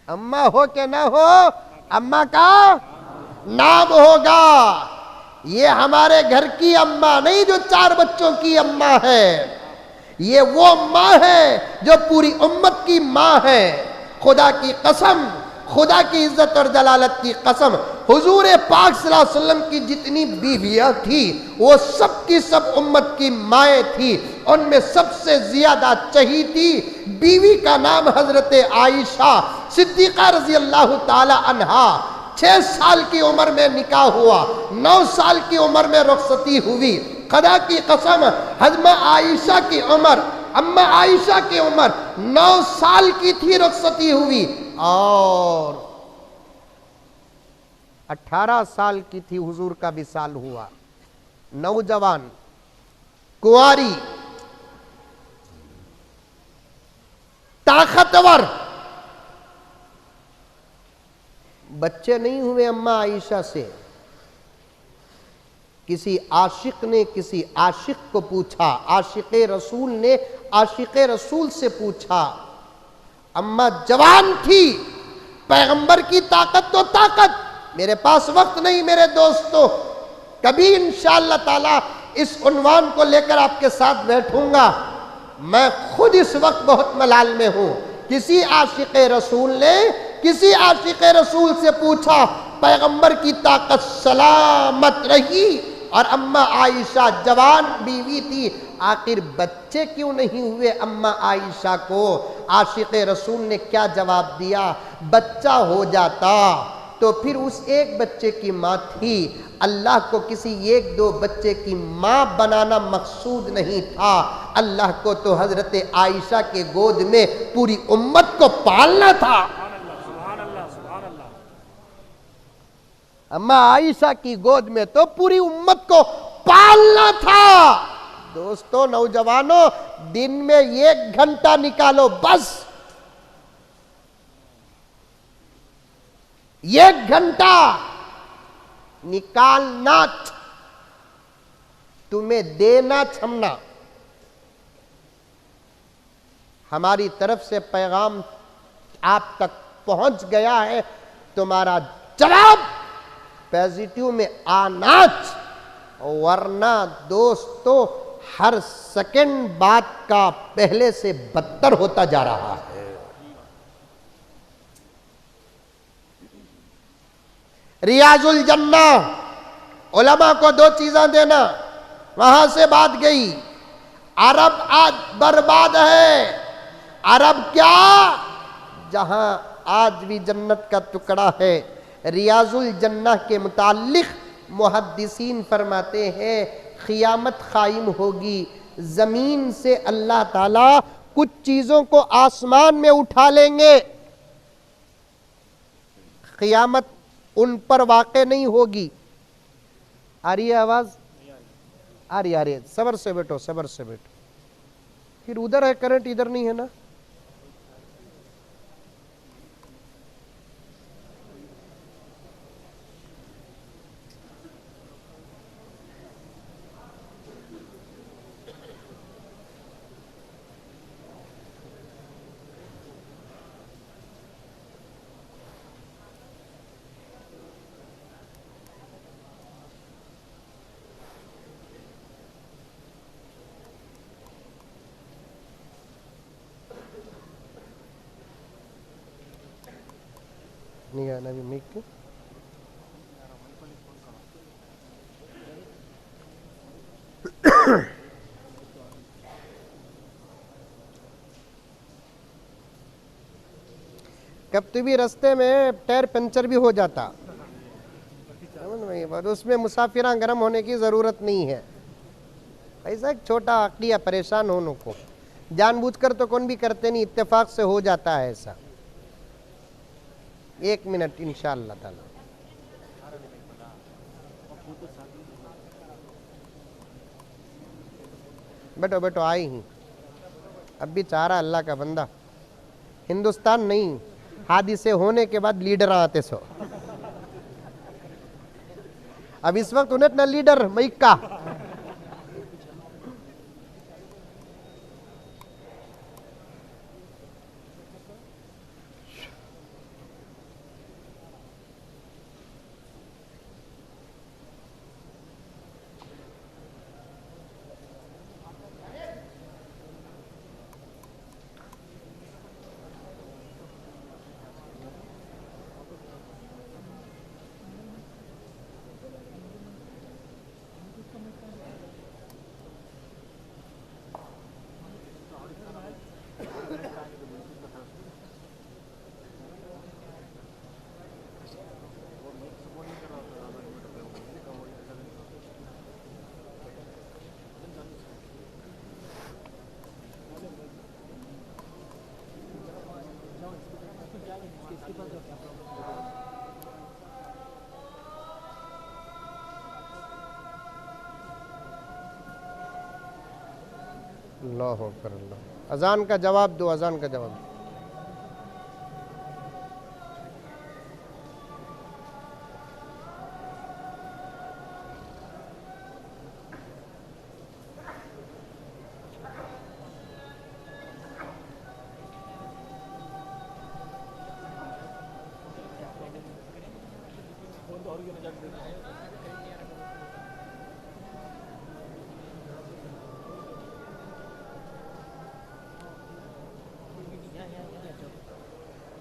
अम्मा हो के ना हो, अम्मा का नाम होगा। ये हमारे घर की अम्मा नहीं जो 4 बच्चों की अम्मा है, ये वो माँ है जो पूरी उम्मत की माँ है। खुदा की कसम, खुदा की इज्जत और जलालत की कसम, हुजूर पाक सल्लल्लाहु अलैहि वसल्लम की जितनी बीवियां थी वो सब की सब उम्मत की माएँ थी। उनमें सबसे ज्यादा चहीती बीवी का नाम हजरत आयशा सिद्दीका रजी अल्लाह ताला अन्हा। 6 साल की उम्र में निकाह हुआ, 9 साल की उम्र में रुखसती हुई। खुदा की कसम, हजमा आयशा की उम्र, अम्मा आयशा की उम्र 9 साल की थी, रुखसती हुई, और 18 साल की थी हुजूर का विसाल हुआ। नौजवान, कुंवारी, ताकतवर, बच्चे नहीं हुए अम्मा आयशा से। किसी आशिक ने किसी आशिक को पूछा, आशिक़े रसूल ने आशिक़े रसूल से पूछा। अम्मा जवान थी, पैगंबर की ताकत तो ताकत। मेरे पास वक्त नहीं मेरे दोस्तों, कभी इंशाअल्लाह ताला इस उन्वान को लेकर आपके साथ बैठूंगा। मैं खुद इस वक्त बहुत मलाल में हूं। किसी आशिक़े रसूल ने किसी आशिक़े रसूल से पूछा, पैगंबर की ताकत सलामत रही और अम्मा आयशा जवान बीवी थी, आखिर बच्चे क्यों नहीं हुए अम्मा आयशा को? आशिक़े रसूल ने क्या जवाब दिया? बच्चा हो जाता तो फिर उस एक बच्चे की माँ थी। अल्लाह को किसी 1-2 बच्चे की माँ बनाना मकसूद नहीं था, अल्लाह को तो हजरत आयशा के गोद में पूरी उम्मत को पालना था। अम्मा आयशा की गोद में तो पूरी उम्मत को पालना था। दोस्तों, नौजवानों, दिन में 1 घंटा निकालो, बस 1 घंटा निकालना, तुम्हें देना क्षमना। हमारी तरफ से पैगाम आप तक पहुंच गया है, तुम्हारा जवाब पॉजिटिव में आना, वरना दोस्तों हर सेकंड बात का पहले से बदतर होता जा रहा है। रियाजुल जन्ना, उलमा को 2 चीजें देना, वहां से बात गई। अरब आज बर्बाद है। अरब क्या? जहां आज भी जन्नत का टुकड़ा है। रियाजुल जन्ना के मुताल्लिक मुहद्दिसीन फरमाते हैं, क़ियामत कायम होगी, जमीन से अल्लाह ताला कुछ चीजों को आसमान में उठा लेंगे। क़ियामत उन पर वाक़े नहीं होगी। आ रही है आवाज? आ रही है। सबर से बैठो, सबर से बैठो। फिर उधर है करंट, इधर नहीं है ना। नहीं आना भी मिक के कभी भी रास्ते में टायर पंचर भी हो जाता, समझ में ये बात, उसमें मुसाफिरा गर्म होने की ज़रूरत नहीं है। ऐसा एक छोटा आकलिया परेशान होने को जानबूझकर तो कौन भी करते नहीं, इत्तेफाक से हो जाता है ऐसा। 1 मिनट इंशाअल्लाह ताला। बैठो बैठो, आई ही अब भी चाह रहा अल्लाह का बंदा, हिंदुस्तान नहीं, हादिसे होने के बाद लीडर आते सो। अब इस वक्त उन्हें ना लीडर मईका अल्लाह अकबर अल्लाह। अजान का जवाब दो, अजान का जवाब।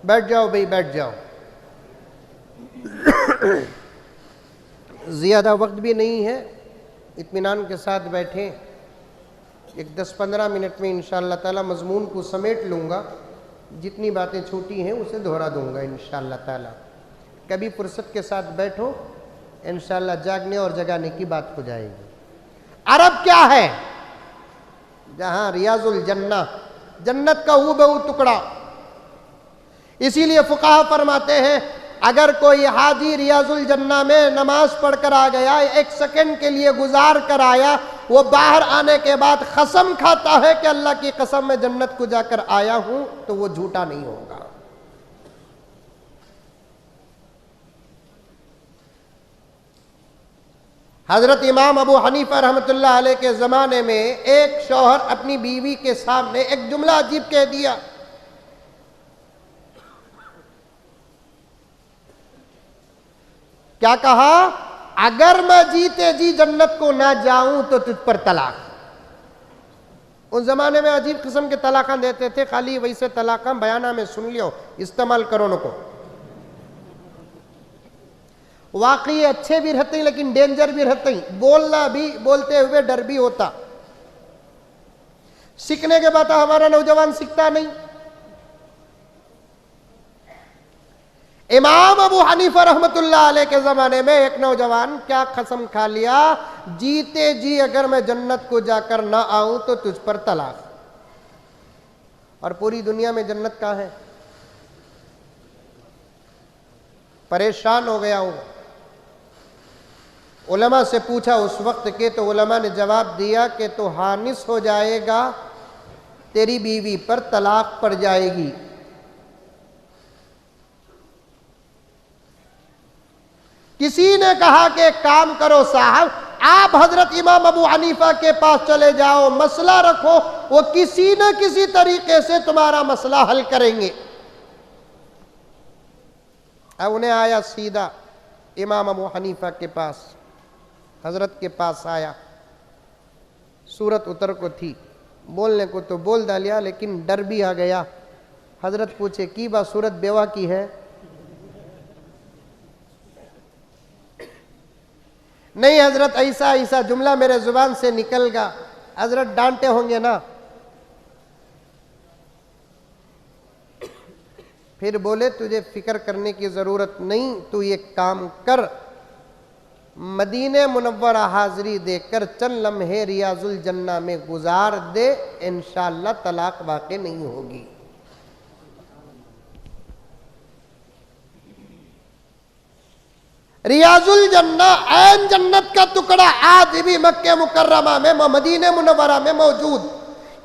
बैठ जाओ भाई, बैठ जाओ। ज़्यादा वक्त भी नहीं है, इत्मीनान के साथ बैठें। एक 10-15 मिनट में इंशाअल्लाह ताला मज़मून को समेट लूँगा, जितनी बातें छूटी हैं उसे दोहरा दूँगा इंशाअल्लाह ताला। कभी फुर्सत के साथ बैठो, इंशाअल्लाह जागने और जगाने की बात हो जाएगी। अरब क्या है? जहाँ रियाजुल जन्ना, जन्नत का हूबहू टुकड़ा। इसीलिए फुकाहा फरमाते हैं, अगर कोई हाजी रियाजुल जन्ना में नमाज पढ़कर आ गया, 1 सेकंड के लिए गुजार कर आया, वो बाहर आने के बाद कसम खाता है कि अल्लाह की कसम मैं जन्नत को जाकर आया हूं, तो वो झूठा नहीं होगा। हजरत इमाम अबू हनीफा रहमतुल्लाह अलैह के ज़माने में एक शौहर अपनी बीवी के सामने एक जुमला अजीब कह दिया। क्या कहा? अगर मैं जीते जी जन्नत को ना जाऊं तो तुझ पर तलाक। उस जमाने में अजीब किस्म के तलाक़ां देते थे, खाली वैसे तलाक़ां बयाना में सुन लियो, इस्तेमाल करो न को। वाकई अच्छे भी रहते हैं लेकिन डेंजर भी रहते हैं, बोलना भी, बोलते हुए डर भी होता। सीखने के बाद हमारा नौजवान सीखता नहीं। इमाम अबू हनीफा रहमतुल्लाह अलैह के ज़माने में एक नौजवान क्या कसम खा लिया, जीते जी अगर मैं जन्नत को जाकर ना आऊं तो तुझ पर तलाक। और पूरी दुनिया में जन्नत कहाँ है? परेशान हो गया हूं। उलमा से पूछा उस वक्त के, तो उलमा ने जवाब दिया कि तो हानिस हो जाएगा, तेरी बीवी पर तलाक पड़ जाएगी। किसी ने कहा कि एक काम करो साहब, आप हजरत इमाम अबू हनीफा के पास चले जाओ, मसला रखो, वो किसी न किसी तरीके से तुम्हारा मसला हल करेंगे। अब उन्हें आया सीधा इमाम अबू हनीफा के पास, हजरत के पास आया। सूरत उतर को थी, बोलने को तो बोल डालिया लेकिन डर भी आ गया। हजरत पूछे की बात सूरत बेवा की है? नहीं हजरत, ऐसा ऐसा जुमला मेरे जुबान से निकल गया। हजरत डांटे होंगे ना। फिर बोले तुझे फिक्र करने की जरूरत नहीं, तू ये काम कर, मदीने मुनव्वरा हाजिरी देकर चंद लम्हे रियाजुल जन्ना में गुजार दे, इंशाअल्लाह तलाक वाक़ई नहीं होगी। रियाजुल जन्ना ऐन जन्नत का टुकड़ा आज भी मक्के मुकर्रमा में, मदीने मुनव्वरा में मौजूद।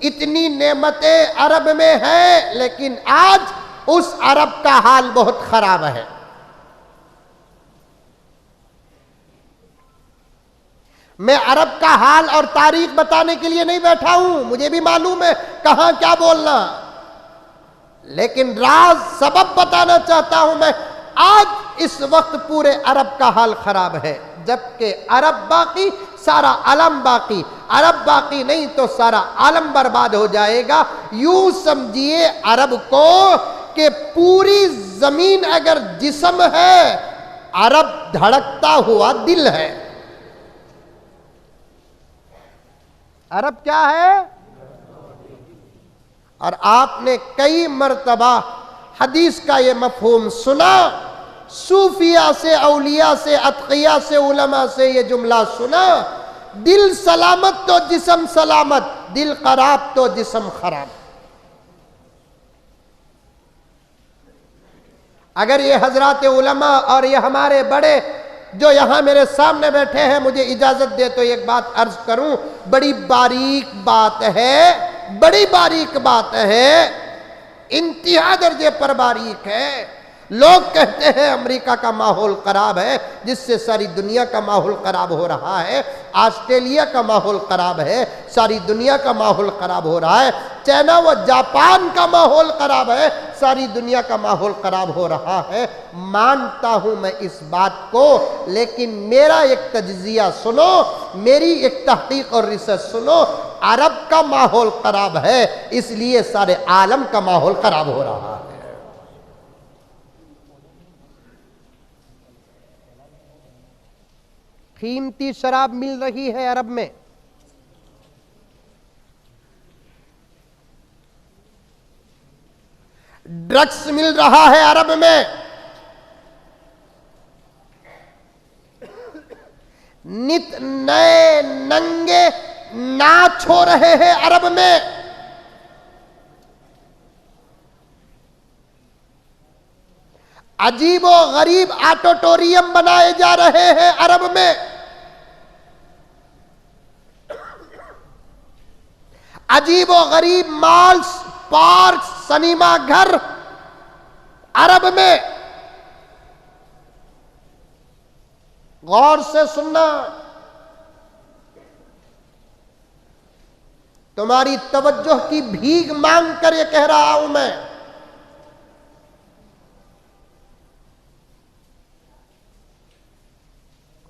इतनी नेमतें अरब में हैं, लेकिन आज उस अरब का हाल बहुत खराब है। मैं अरब का हाल और तारीख बताने के लिए नहीं बैठा हूं, मुझे भी मालूम है कहां क्या बोलना, लेकिन राज सबब बताना चाहता हूं मैं। आज इस वक्त पूरे अरब का हाल खराब है, जबकि अरब बाकी सारा आलम बाकी, अरब बाकी नहीं तो सारा आलम बर्बाद हो जाएगा। यूं समझिए अरब को कि पूरी जमीन अगर जिस्म है, अरब धड़कता हुआ दिल है। अरब क्या है? और आपने कई मर्तबा हदीस का ये मफहूम सुना, सूफिया से, औलिया से, अतकिया से, उलमा से ये जुमला सुना, दिल सलामत तो जिस्म सलामत, दिल खराब तो जिस्म खराब। अगर ये हजरात उलमा और ये हमारे बड़े जो यहां मेरे सामने बैठे हैं मुझे इजाजत दे तो एक बात अर्ज करूं, बड़ी बारीक बात है, बड़ी बारीक बात है, इंतहा दर्जे पर बारीक है। लोग कहते हैं अमेरिका का माहौल खराब है, जिससे सारी दुनिया का माहौल खराब हो रहा है, ऑस्ट्रेलिया का माहौल खराब है, सारी दुनिया का माहौल खराब हो रहा है, चाइना व जापान का माहौल खराब है, सारी दुनिया का माहौल खराब हो रहा है। मानता हूं मैं इस बात को, लेकिन मेरा एक तज्जिया सुनो, मेरी एक तहकीक और रिसर्च सुनो। अरब का माहौल खराब है, इसलिए सारे आलम का माहौल खराब हो रहा है। कीमती शराब मिल रही है अरब में, ड्रग्स मिल रहा है अरब में, नित नए नंगे नाच हो रहे हैं अरब में। अजीबो गरीब ऑडिटोरियम बनाए जा रहे हैं अरब में, अजीबो गरीब मॉल्स, पार्क, सिनेमा घर अरब में। गौर से सुनना, तुम्हारी तवज्जो की भीख मांग कर ये कह रहा हूं मैं।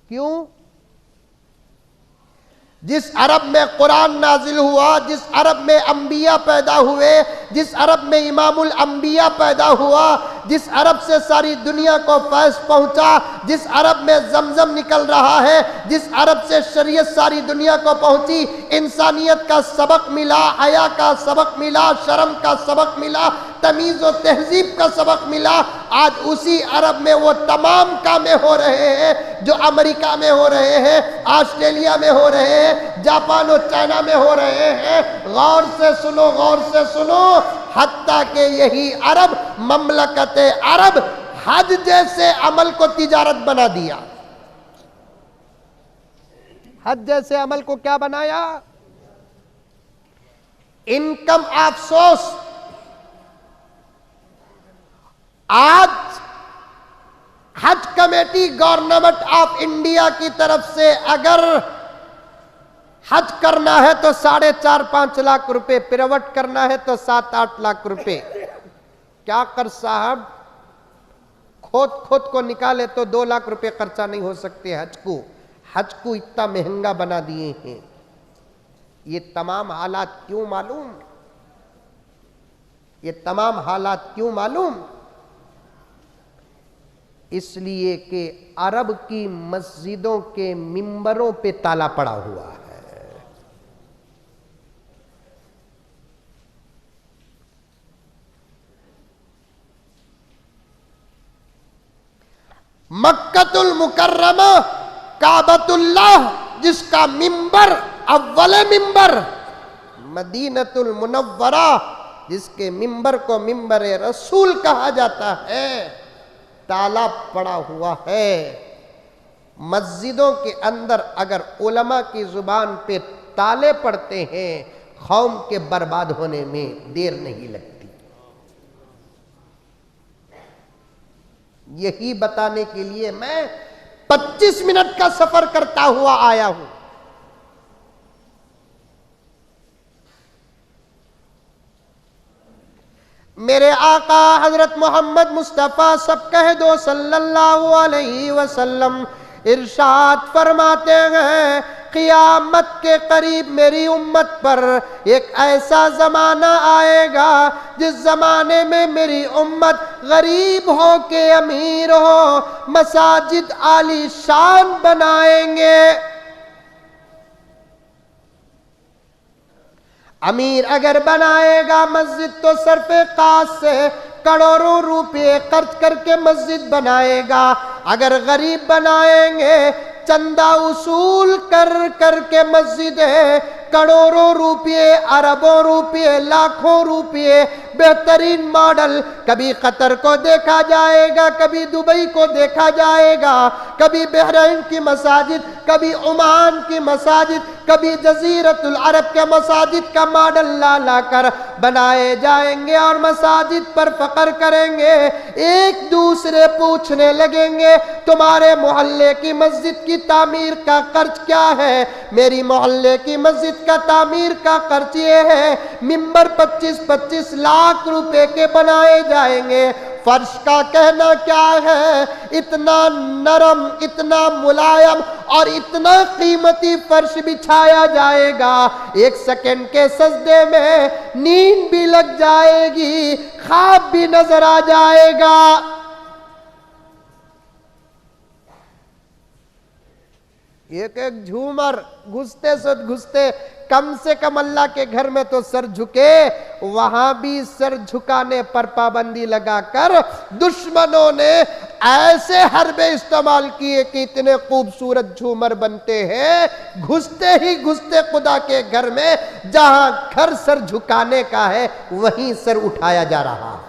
क्यों? जिस अरब में कुरान नाजिल हुआ, जिस अरब में अंबिया पैदा हुए, जिस अरब में इमामुल अंबिया पैदा हुआ, जिस अरब से सारी दुनिया को फैज़ पहुंचा, जिस अरब में जमजम निकल रहा है, जिस अरब से शरीयत सारी दुनिया को पहुंची, इंसानियत का सबक मिला, हया का सबक मिला, शर्म का सबक मिला, तमीज़ और तहजीब का सबक मिला, आज उसी अरब में वो तमाम कामें हो रहे हैं जो अमेरिका में हो रहे हैं, ऑस्ट्रेलिया में हो रहे हैं, जापान और चाइना में हो रहे हैं। गौर से सुनो, गौर से सुनो, हत्ता के यही अरब, ममलकत अरब, हज जैसे अमल को तिजारत बना दिया। हज जैसे अमल को क्या बनाया? Income of source. आज हज कमेटी गवर्नमेंट ऑफ इंडिया की तरफ से अगर हज करना है तो 4.5-5 लाख रुपए, पिरवट करना है तो 7-8 लाख रुपए। क्या कर साहब, खोद को निकाले तो 2 लाख रुपए खर्चा नहीं हो सकते हज को। हज को इतना महंगा बना दिए हैं। ये तमाम हालात क्यों मालूम? ये तमाम हालात क्यों मालूम? इसलिए कि अरब की मस्जिदों के मिंबरों पे ताला पड़ा हुआ है। मक्कतुल मुकर्रमा काबतुल्लाह जिसका मिंबर अव्वल मिंबर, मदीनतुल मुनव्वरा जिसके मिंबर को मिंबर रसूल कहा जाता है, ताला पड़ा हुआ है। मस्जिदों के अंदर अगर उलमा की जुबान पे ताले पड़ते हैं, कौम के बर्बाद होने में देर नहीं लगती। यही बताने के लिए मैं 25 मिनट का सफर करता हुआ आया हूं। मेरे आका हजरत मोहम्मद मुस्तफ़ा सब कह दो सल्लल्लाहु अलैहि वसल्लम इरशाद फरमाते हैं, क़ियामत के करीब मेरी उम्मत पर एक ऐसा ज़माना आएगा जिस ज़माने में मेरी उम्मत गरीब हो के अमीर हो, मसाजिद आलीशान बनाएंगे। अमीर अगर बनाएगा मस्जिद तो सरफे कास से करोड़ों रुपए खर्च करके मस्जिद बनाएगा। अगर गरीब बनाएंगे चंदा उसूल कर करके मस्जिदें करोड़ों रुपये, अरबों रुपये, लाखों रुपये, बेहतरीन मॉडल, कभी कतर को देखा जाएगा, कभी दुबई को देखा जाएगा, कभी बहरीन की मसाजिद, कभी ओमान की मसाजिद, कभी जजीरतुल अरब के मसाजिद का मॉडल ला ला कर बनाए जाएंगे और मसाजिद पर फख्र करेंगे। एक दूसरे पूछने लगेंगे तुम्हारे मोहल्ले की मस्जिद की तामीर का खर्च क्या है? मेरी मोहल्ले की मस्जिद का तामीर का खर्च ये है, मिंबर 25-25 लाख रुपए के बनाए जाएंगे। फर्श का कहना क्या है, इतना नरम, इतना मुलायम और इतना कीमती फर्श बिछाया जाएगा, एक सेकंड के सजदे में नींद भी लग जाएगी, ख्वाब भी नजर आ जाएगा। एक एक झूमर घुसते से घुसते कम से कम अल्लाह के घर में तो सर झुके, वहां भी सर झुकाने पर पाबंदी लगाकर दुश्मनों ने ऐसे हरबे इस्तेमाल किए कि इतने खूबसूरत झूमर बनते हैं, घुसते ही घुसते खुदा के घर में जहां घर सर झुकाने का है वहीं सर उठाया जा रहा है।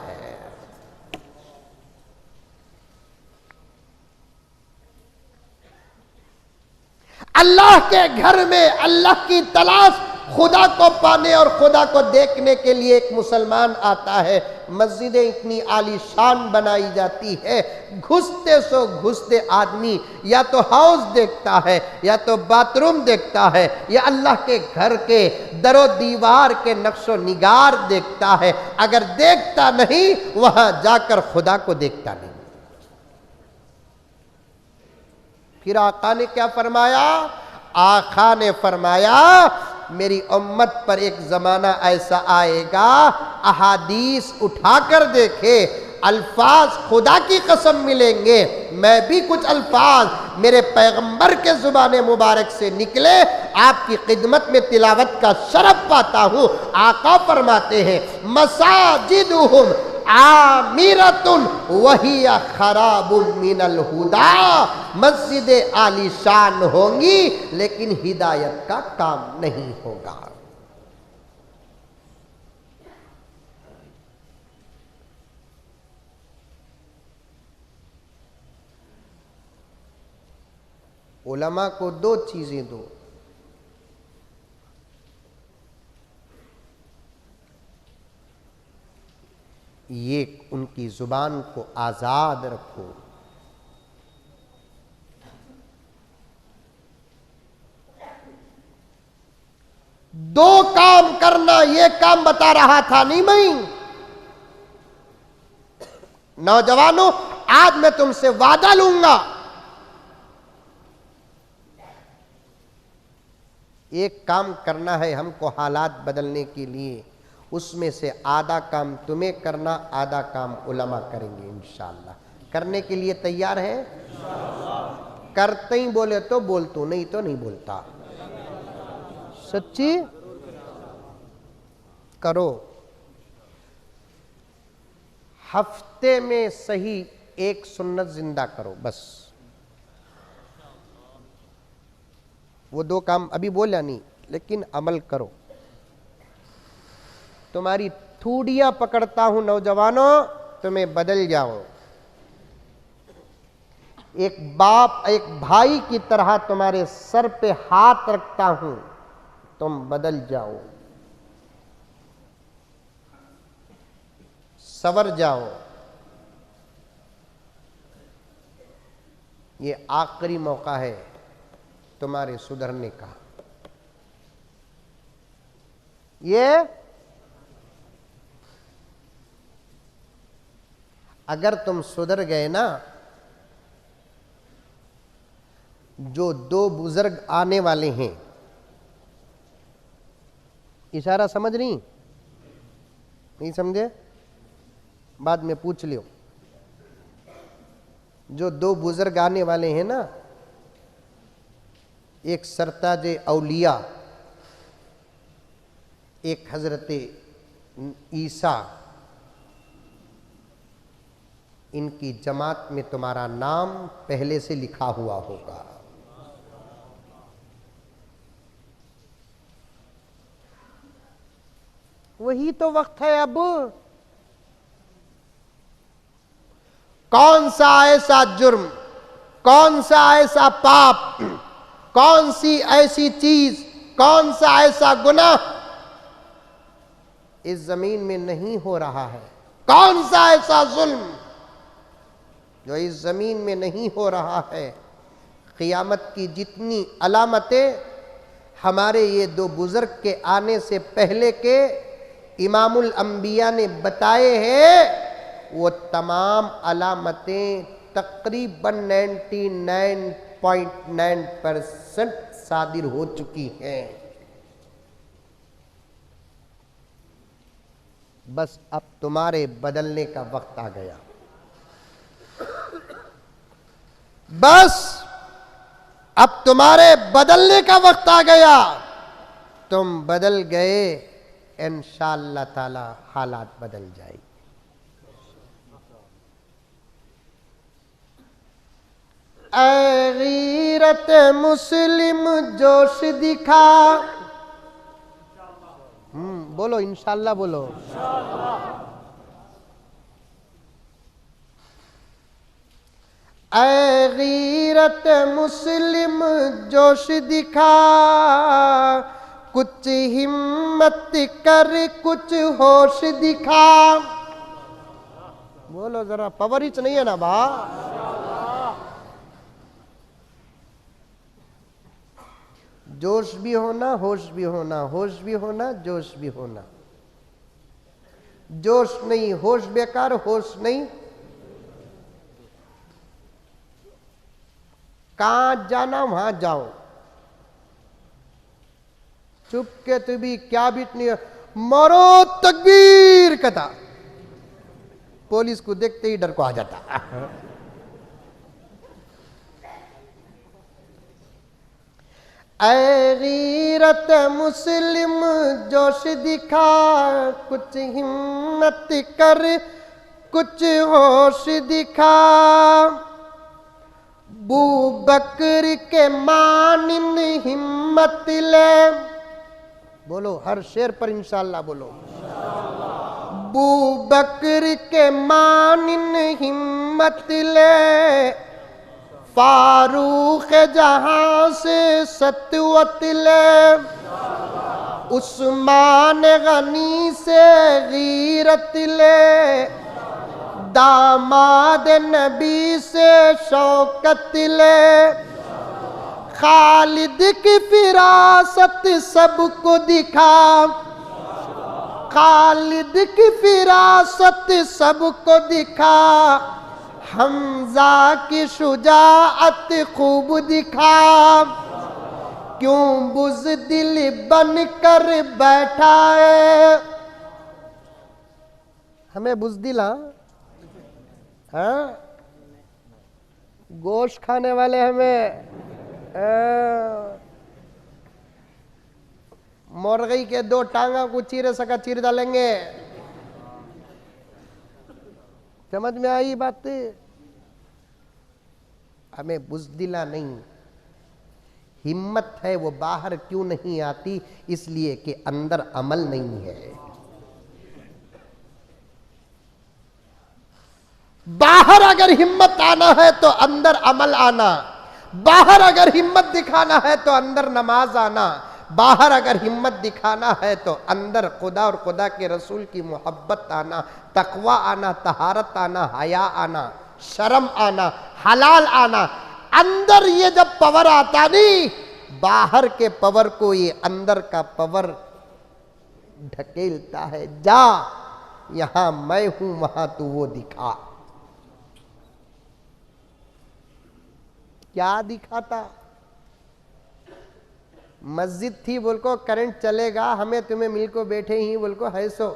अल्लाह के घर में अल्लाह की तलाश खुदा को पाने और खुदा को देखने के लिए एक मुसलमान आता है, मस्जिदें इतनी आलीशान बनाई जाती है, घुसते सो घुसते आदमी या तो हाउस देखता है या तो बाथरूम देखता है या अल्लाह के घर के दरो दीवार के नक्शो निगार देखता है। अगर देखता नहीं वहां जाकर खुदा को देखता नहीं। फिर आका ने क्या फरमाया? आका ने फरमाया मेरी उम्मत पर एक जमाना ऐसा आएगा, अहादीस उठाकर देखे, अल्फाज खुदा की कसम मिलेंगे। मैं भी कुछ अल्फाज मेरे पैगंबर के जुबान मुबारक से निकले आपकी खिदमत में तिलावत का शरफ पाता हूँ। आका फरमाते हैं मसाजिदुहुम आमिरतुन वहिया खराबुम मिनल हुदा, मस्जिदें आलीशान होंगी लेकिन हिदायत का काम नहीं होगा। उलमा को दो चीजें दो, एक उनकी जुबान को आजाद रखो, दो काम करना। ये काम बता रहा था नहीं मैं, नौजवानों आज मैं तुमसे वादा लूंगा, एक काम करना है हमको हालात बदलने के लिए, उसमें से आधा काम तुम्हें करना, आधा काम उलमा करेंगे इंशाअल्लाह। करने के लिए तैयार है? करते ही बोले तो बोलतू, नहीं तो नहीं बोलता। सच्ची करो। हफ्ते में सही एक सुन्नत जिंदा करो बस। वो 2 काम अभी बोला नहीं, लेकिन अमल करो। तुम्हारी थूड़ियां पकड़ता हूं नौजवानों, तुम्हें बदल जाओ। एक बाप, एक भाई की तरह तुम्हारे सर पे हाथ रखता हूं, तुम बदल जाओ, सवर जाओ। ये आखिरी मौका है तुम्हारे सुधरने का। ये अगर तुम सुधर गए ना, जो 2 बुजुर्ग आने वाले हैं, इशारा समझ नहीं समझे? बाद में पूछ लियो। जो 2 बुजुर्ग आने वाले हैं ना, एक सरताज औलिया, एक हजरत ईसा, इनकी जमात में तुम्हारा नाम पहले से लिखा हुआ होगा। वही तो वक्त है अब। कौन सा ऐसा जुर्म, कौन सा ऐसा पाप, कौन सी ऐसी चीज, कौन सा ऐसा गुनाह इस जमीन में नहीं हो रहा है? कौन सा ऐसा जुल्म जो इस जमीन में नहीं हो रहा है? क़ियामत की जितनी अलामतें हमारे ये 2 बुजुर्ग के आने से पहले के इमामुल अंबिया ने बताए हैं, वो तमाम अलामतें तकरीबन 99.9% सादिर हो चुकी हैं। बस अब तुम्हारे बदलने का वक्त आ गया। बस अब तुम्हारे बदलने का वक्त आ गया। तुम बदल गए, इंशाअल्लाह ताला हालात बदल जाएगी। ऐ गीरत मुस्लिम जोश दिखा। बोलो इंशाअल्लाह बोलो। ऐ गीरत मुस्लिम जोश दिखा, कुछ हिम्मत कर कुछ होश दिखा। बोलो जरा, पावर ही नहीं है ना भा? जोश भी होना, होश भी होना, होश भी होना, जोश भी होना। जोश नहीं होश बेकार, होश नहीं। कहां जाना वहां जाओ, चुप के तू भी क्या बीतनी है, मारो तकबीर कहता, पुलिस को देखते ही डर को आ जाता। ऐ गीरत मुस्लिम जोश दिखा, कुछ हिम्मत कर कुछ होश दिखा। बू बकर के मानिन हिम्मत ले। बोलो हर शेर पर इंशाअल्लाह बोलो। बू बकर के मानिन हिम्मत ले, फारूक जहां से सतवत ले। उस्मान गनी से गीरत ले, दामाद नबी से शौकत ले। खालिद की फिरासत सबको दिखा, खालिद की फिरासत सबको दिखा। हमजा की शुजाअत खूब दिखा, क्यों बुज़दिल बन कर बैठा है। हमें बुज़दिल हाँ, गोश्त खाने वाले हमें मुर्गी के 2 टांगा को चीरे सका चीर डालेंगे। समझ में आई बात? हमें बुज़दिला नहीं, हिम्मत है वो बाहर क्यों नहीं आती? इसलिए कि अंदर अमल नहीं है। बाहर अगर हिम्मत आना है तो अंदर अमल आना, बाहर अगर हिम्मत दिखाना है तो अंदर नमाज आना, बाहर अगर हिम्मत दिखाना है तो अंदर खुदा और खुदा के रसूल की मोहब्बत आना, तकवा आना, तहारत आना, हया आना, शर्म आना, हलाल आना। अंदर ये जब पावर आता नहीं, बाहर के पावर को ये अंदर का पावर ढकेलता है। जा, यहां मैं हूं, वहां तू वो दिखा। क्या दिखाता? मस्जिद थी, बोल को करंट चलेगा, हमें तुम्हें मिल को बैठे ही बोल को है सो।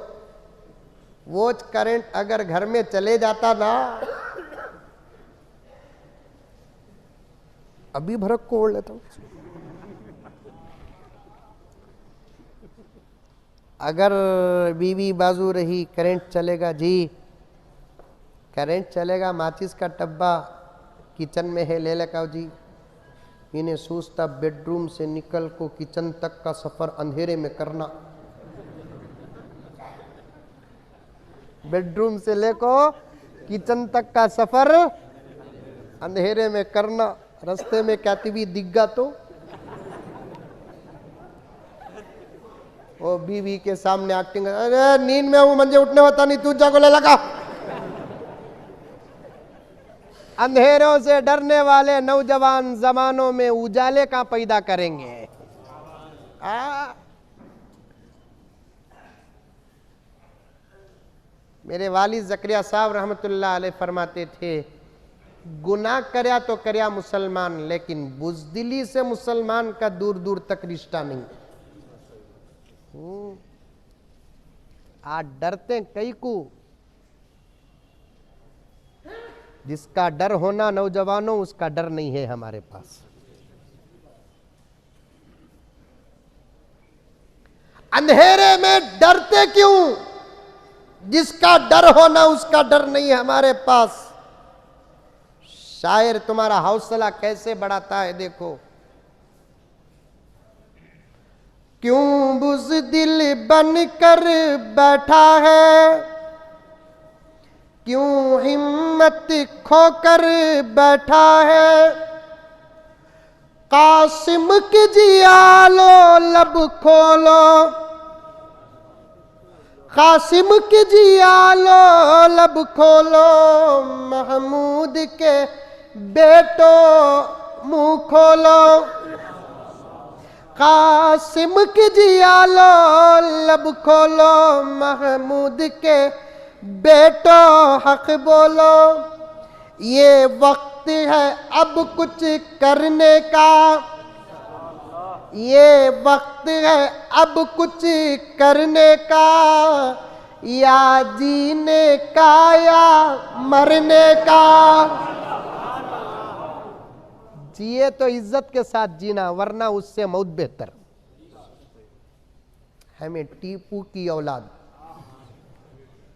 वो करंट अगर घर में चले जाता ना, अभी भरक को ओढ़ लेता हूं। अगर बीवी बाजू रही, करंट चलेगा जी, करंट चलेगा, माचिस का डब्बा किचन में है, ले लेकाओ जी। इन्हें सोचता बेडरूम से निकल को किचन तक का सफर अंधेरे में करना, बेडरूम से लेको किचन तक का सफर अंधेरे में करना। रास्ते में क्या भी दिग्गा तो वो बीवी के सामने एक्टिंग, अरे नींद में हूं, मंजे उठने होता नहीं, तू जागो ले लगा। अंधेरों से डरने वाले नौजवान जमानों में उजाले का पैदा करेंगे। मेरे वालिद ज़करिया साहब रहमतुल्लाह अलैह फरमाते थे, गुनाह करया तो करया मुसलमान, लेकिन बुज़दिली से मुसलमान का दूर दूर तक रिश्ता नहीं। आज डरते कई को, जिसका डर होना नौजवानों, उसका डर नहीं है हमारे पास। अंधेरे में डरते क्यों? जिसका डर होना उसका डर नहीं है हमारे पास। शायर तुम्हारा हौसला कैसे बढ़ाता है, देखो। क्यों बुज़दिल बनकर बैठा है, क्यों हिम्मत खोकर बैठा है। कासिम की जियालो लब खोलो, कासिम की जियालो लब खोलो, महमूद के बेटो मुंह खोलो। कासिम की जियालो लब खोलो, महमूद के बेटो हक बोलो। ये वक्त है अब कुछ करने का, ये वक्त है अब कुछ करने का, या जीने का या मरने का। जिए तो इज्जत के साथ जीना, वरना उससे मौत बेहतर। हमें टीपू की औलाद,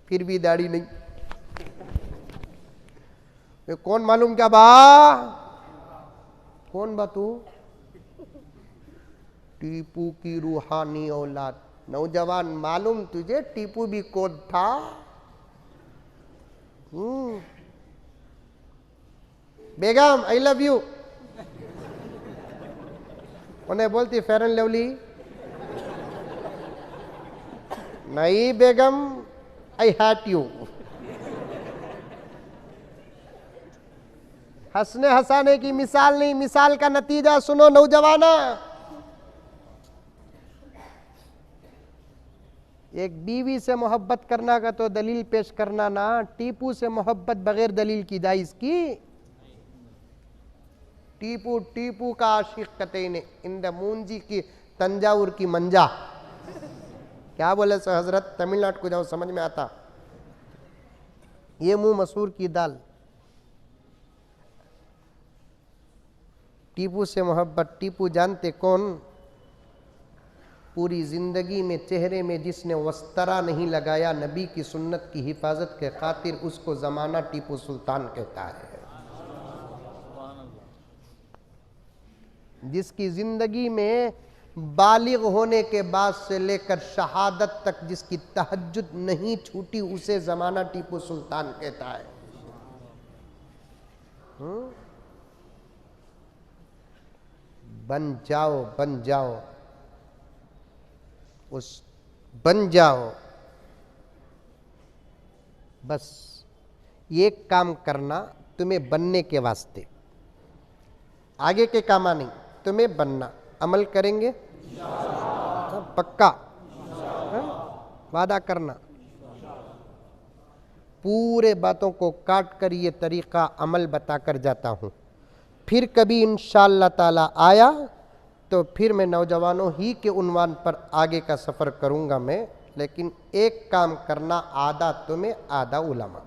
फिर भी दाढ़ी नहीं। कौन मालूम क्या बा? कौन बा तू? टीपू की रूहानी औलाद। नौजवान मालूम तुझे टीपू भी कौन था? बेगम आई लव यू। उन्हें बोलती फेयर एंड लवली। नहीं बेगम, आई हैट यू। हंसने हंसाने की मिसाल नहीं, मिसाल का नतीजा सुनो नौजवाना। एक बीवी से मोहब्बत करना का तो दलील पेश करना ना, टीपू से मोहब्बत बगैर दलील की जायज की। टीपू टीपू का आशिक कतई ने, इन द मूंजी की तंजावुर की मंजा। क्या बोले सो हजरत, तमिलनाडु को जाओ समझ में आता। ये मुंह मसूर की दाल। टीपू से मोहब्बत। टीपू जानते कौन? पूरी जिंदगी में चेहरे में जिसने वस्तरा नहीं लगाया नबी की सुन्नत की हिफाजत के खातिर, उसको जमाना टीपू सुल्तान कहता है। जिसकी जिंदगी में बालिग होने के बाद से लेकर शहादत तक जिसकी तहज्जुद नहीं छूटी, उसे जमाना टीपू सुल्तान कहता है। बन जाओ, बन जाओ, बन जाओ। बस ये काम करना तुम्हें बनने के वास्ते, आगे के कामा नहीं, तुम्हें बनना। अमल करेंगे पक्का, वादा करना। पूरे बातों को काट कर ये तरीका अमल बताकर जाता हूँ। फिर कभी इंशाअल्लाह ताला आया तो फिर मैं नौजवानों ही के उन्वान पर आगे का सफ़र करूँगा मैं। लेकिन एक काम करना, आधा तुम्हें आधा उलमा।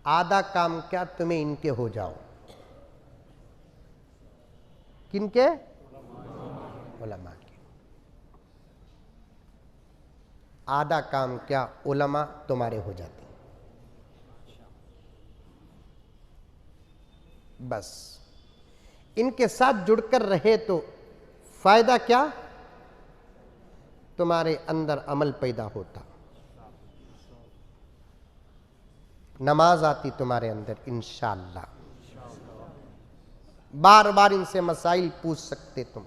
आधा काम क्या, तुम्हें इनके हो जाओ। किनके? उलमा के। आधा काम क्या, उलमा तुम्हारे हो जाते। बस इनके साथ जुड़कर रहे तो फायदा क्या? तुम्हारे अंदर अमल पैदा होता, नमाज आती तुम्हारे अंदर इंशाअल्लाह। बार बार इनसे मसाइल पूछ सकते तुम।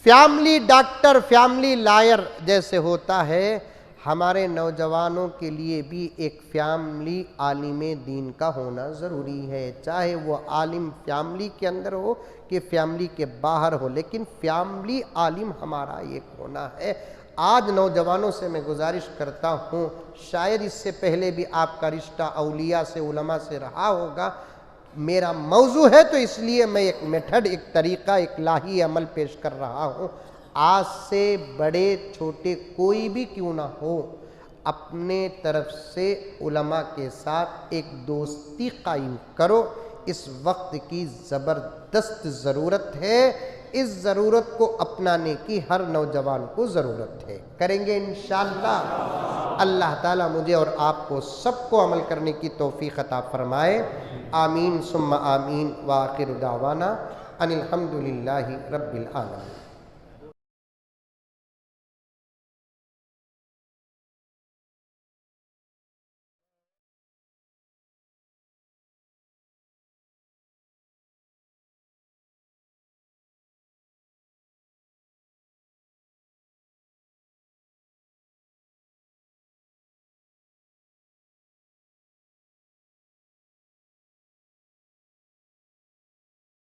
फैमिली डॉक्टर, फैमिली लॉयर जैसे होता है, हमारे नौजवानों के लिए भी एक फैमिली आलिम दीन का होना ज़रूरी है। चाहे वो आलिम फैमिली के अंदर हो कि फैमिली के बाहर हो, लेकिन फैमिली आलिम हमारा एक होना है। आज नौजवानों से मैं गुजारिश करता हूँ, शायद इससे पहले भी आपका रिश्ता औलिया से, उलमा से रहा होगा। मेरा मौजू है तो इसलिए मैं एक मेथड, एक तरीका, एक लाही अमल पेश कर रहा हूँ। आज से बड़े छोटे कोई भी क्यों ना हो, अपने तरफ से उलमा के साथ एक दोस्ती कायम करो। इस वक्त की ज़बरदस्त ज़रूरत है। इस ज़रूरत को अपनाने की हर नौजवान को ज़रूरत है। करेंगे इंशाअल्लाह। अल्लाह ताला मुझे और आपको सबको अमल करने की तौफीक अता फरमाए। आमीन सुम्मा आमीन। व आखिर दावाना अनिल हम्दुलिल्लाहि रब्बिल आलमीन।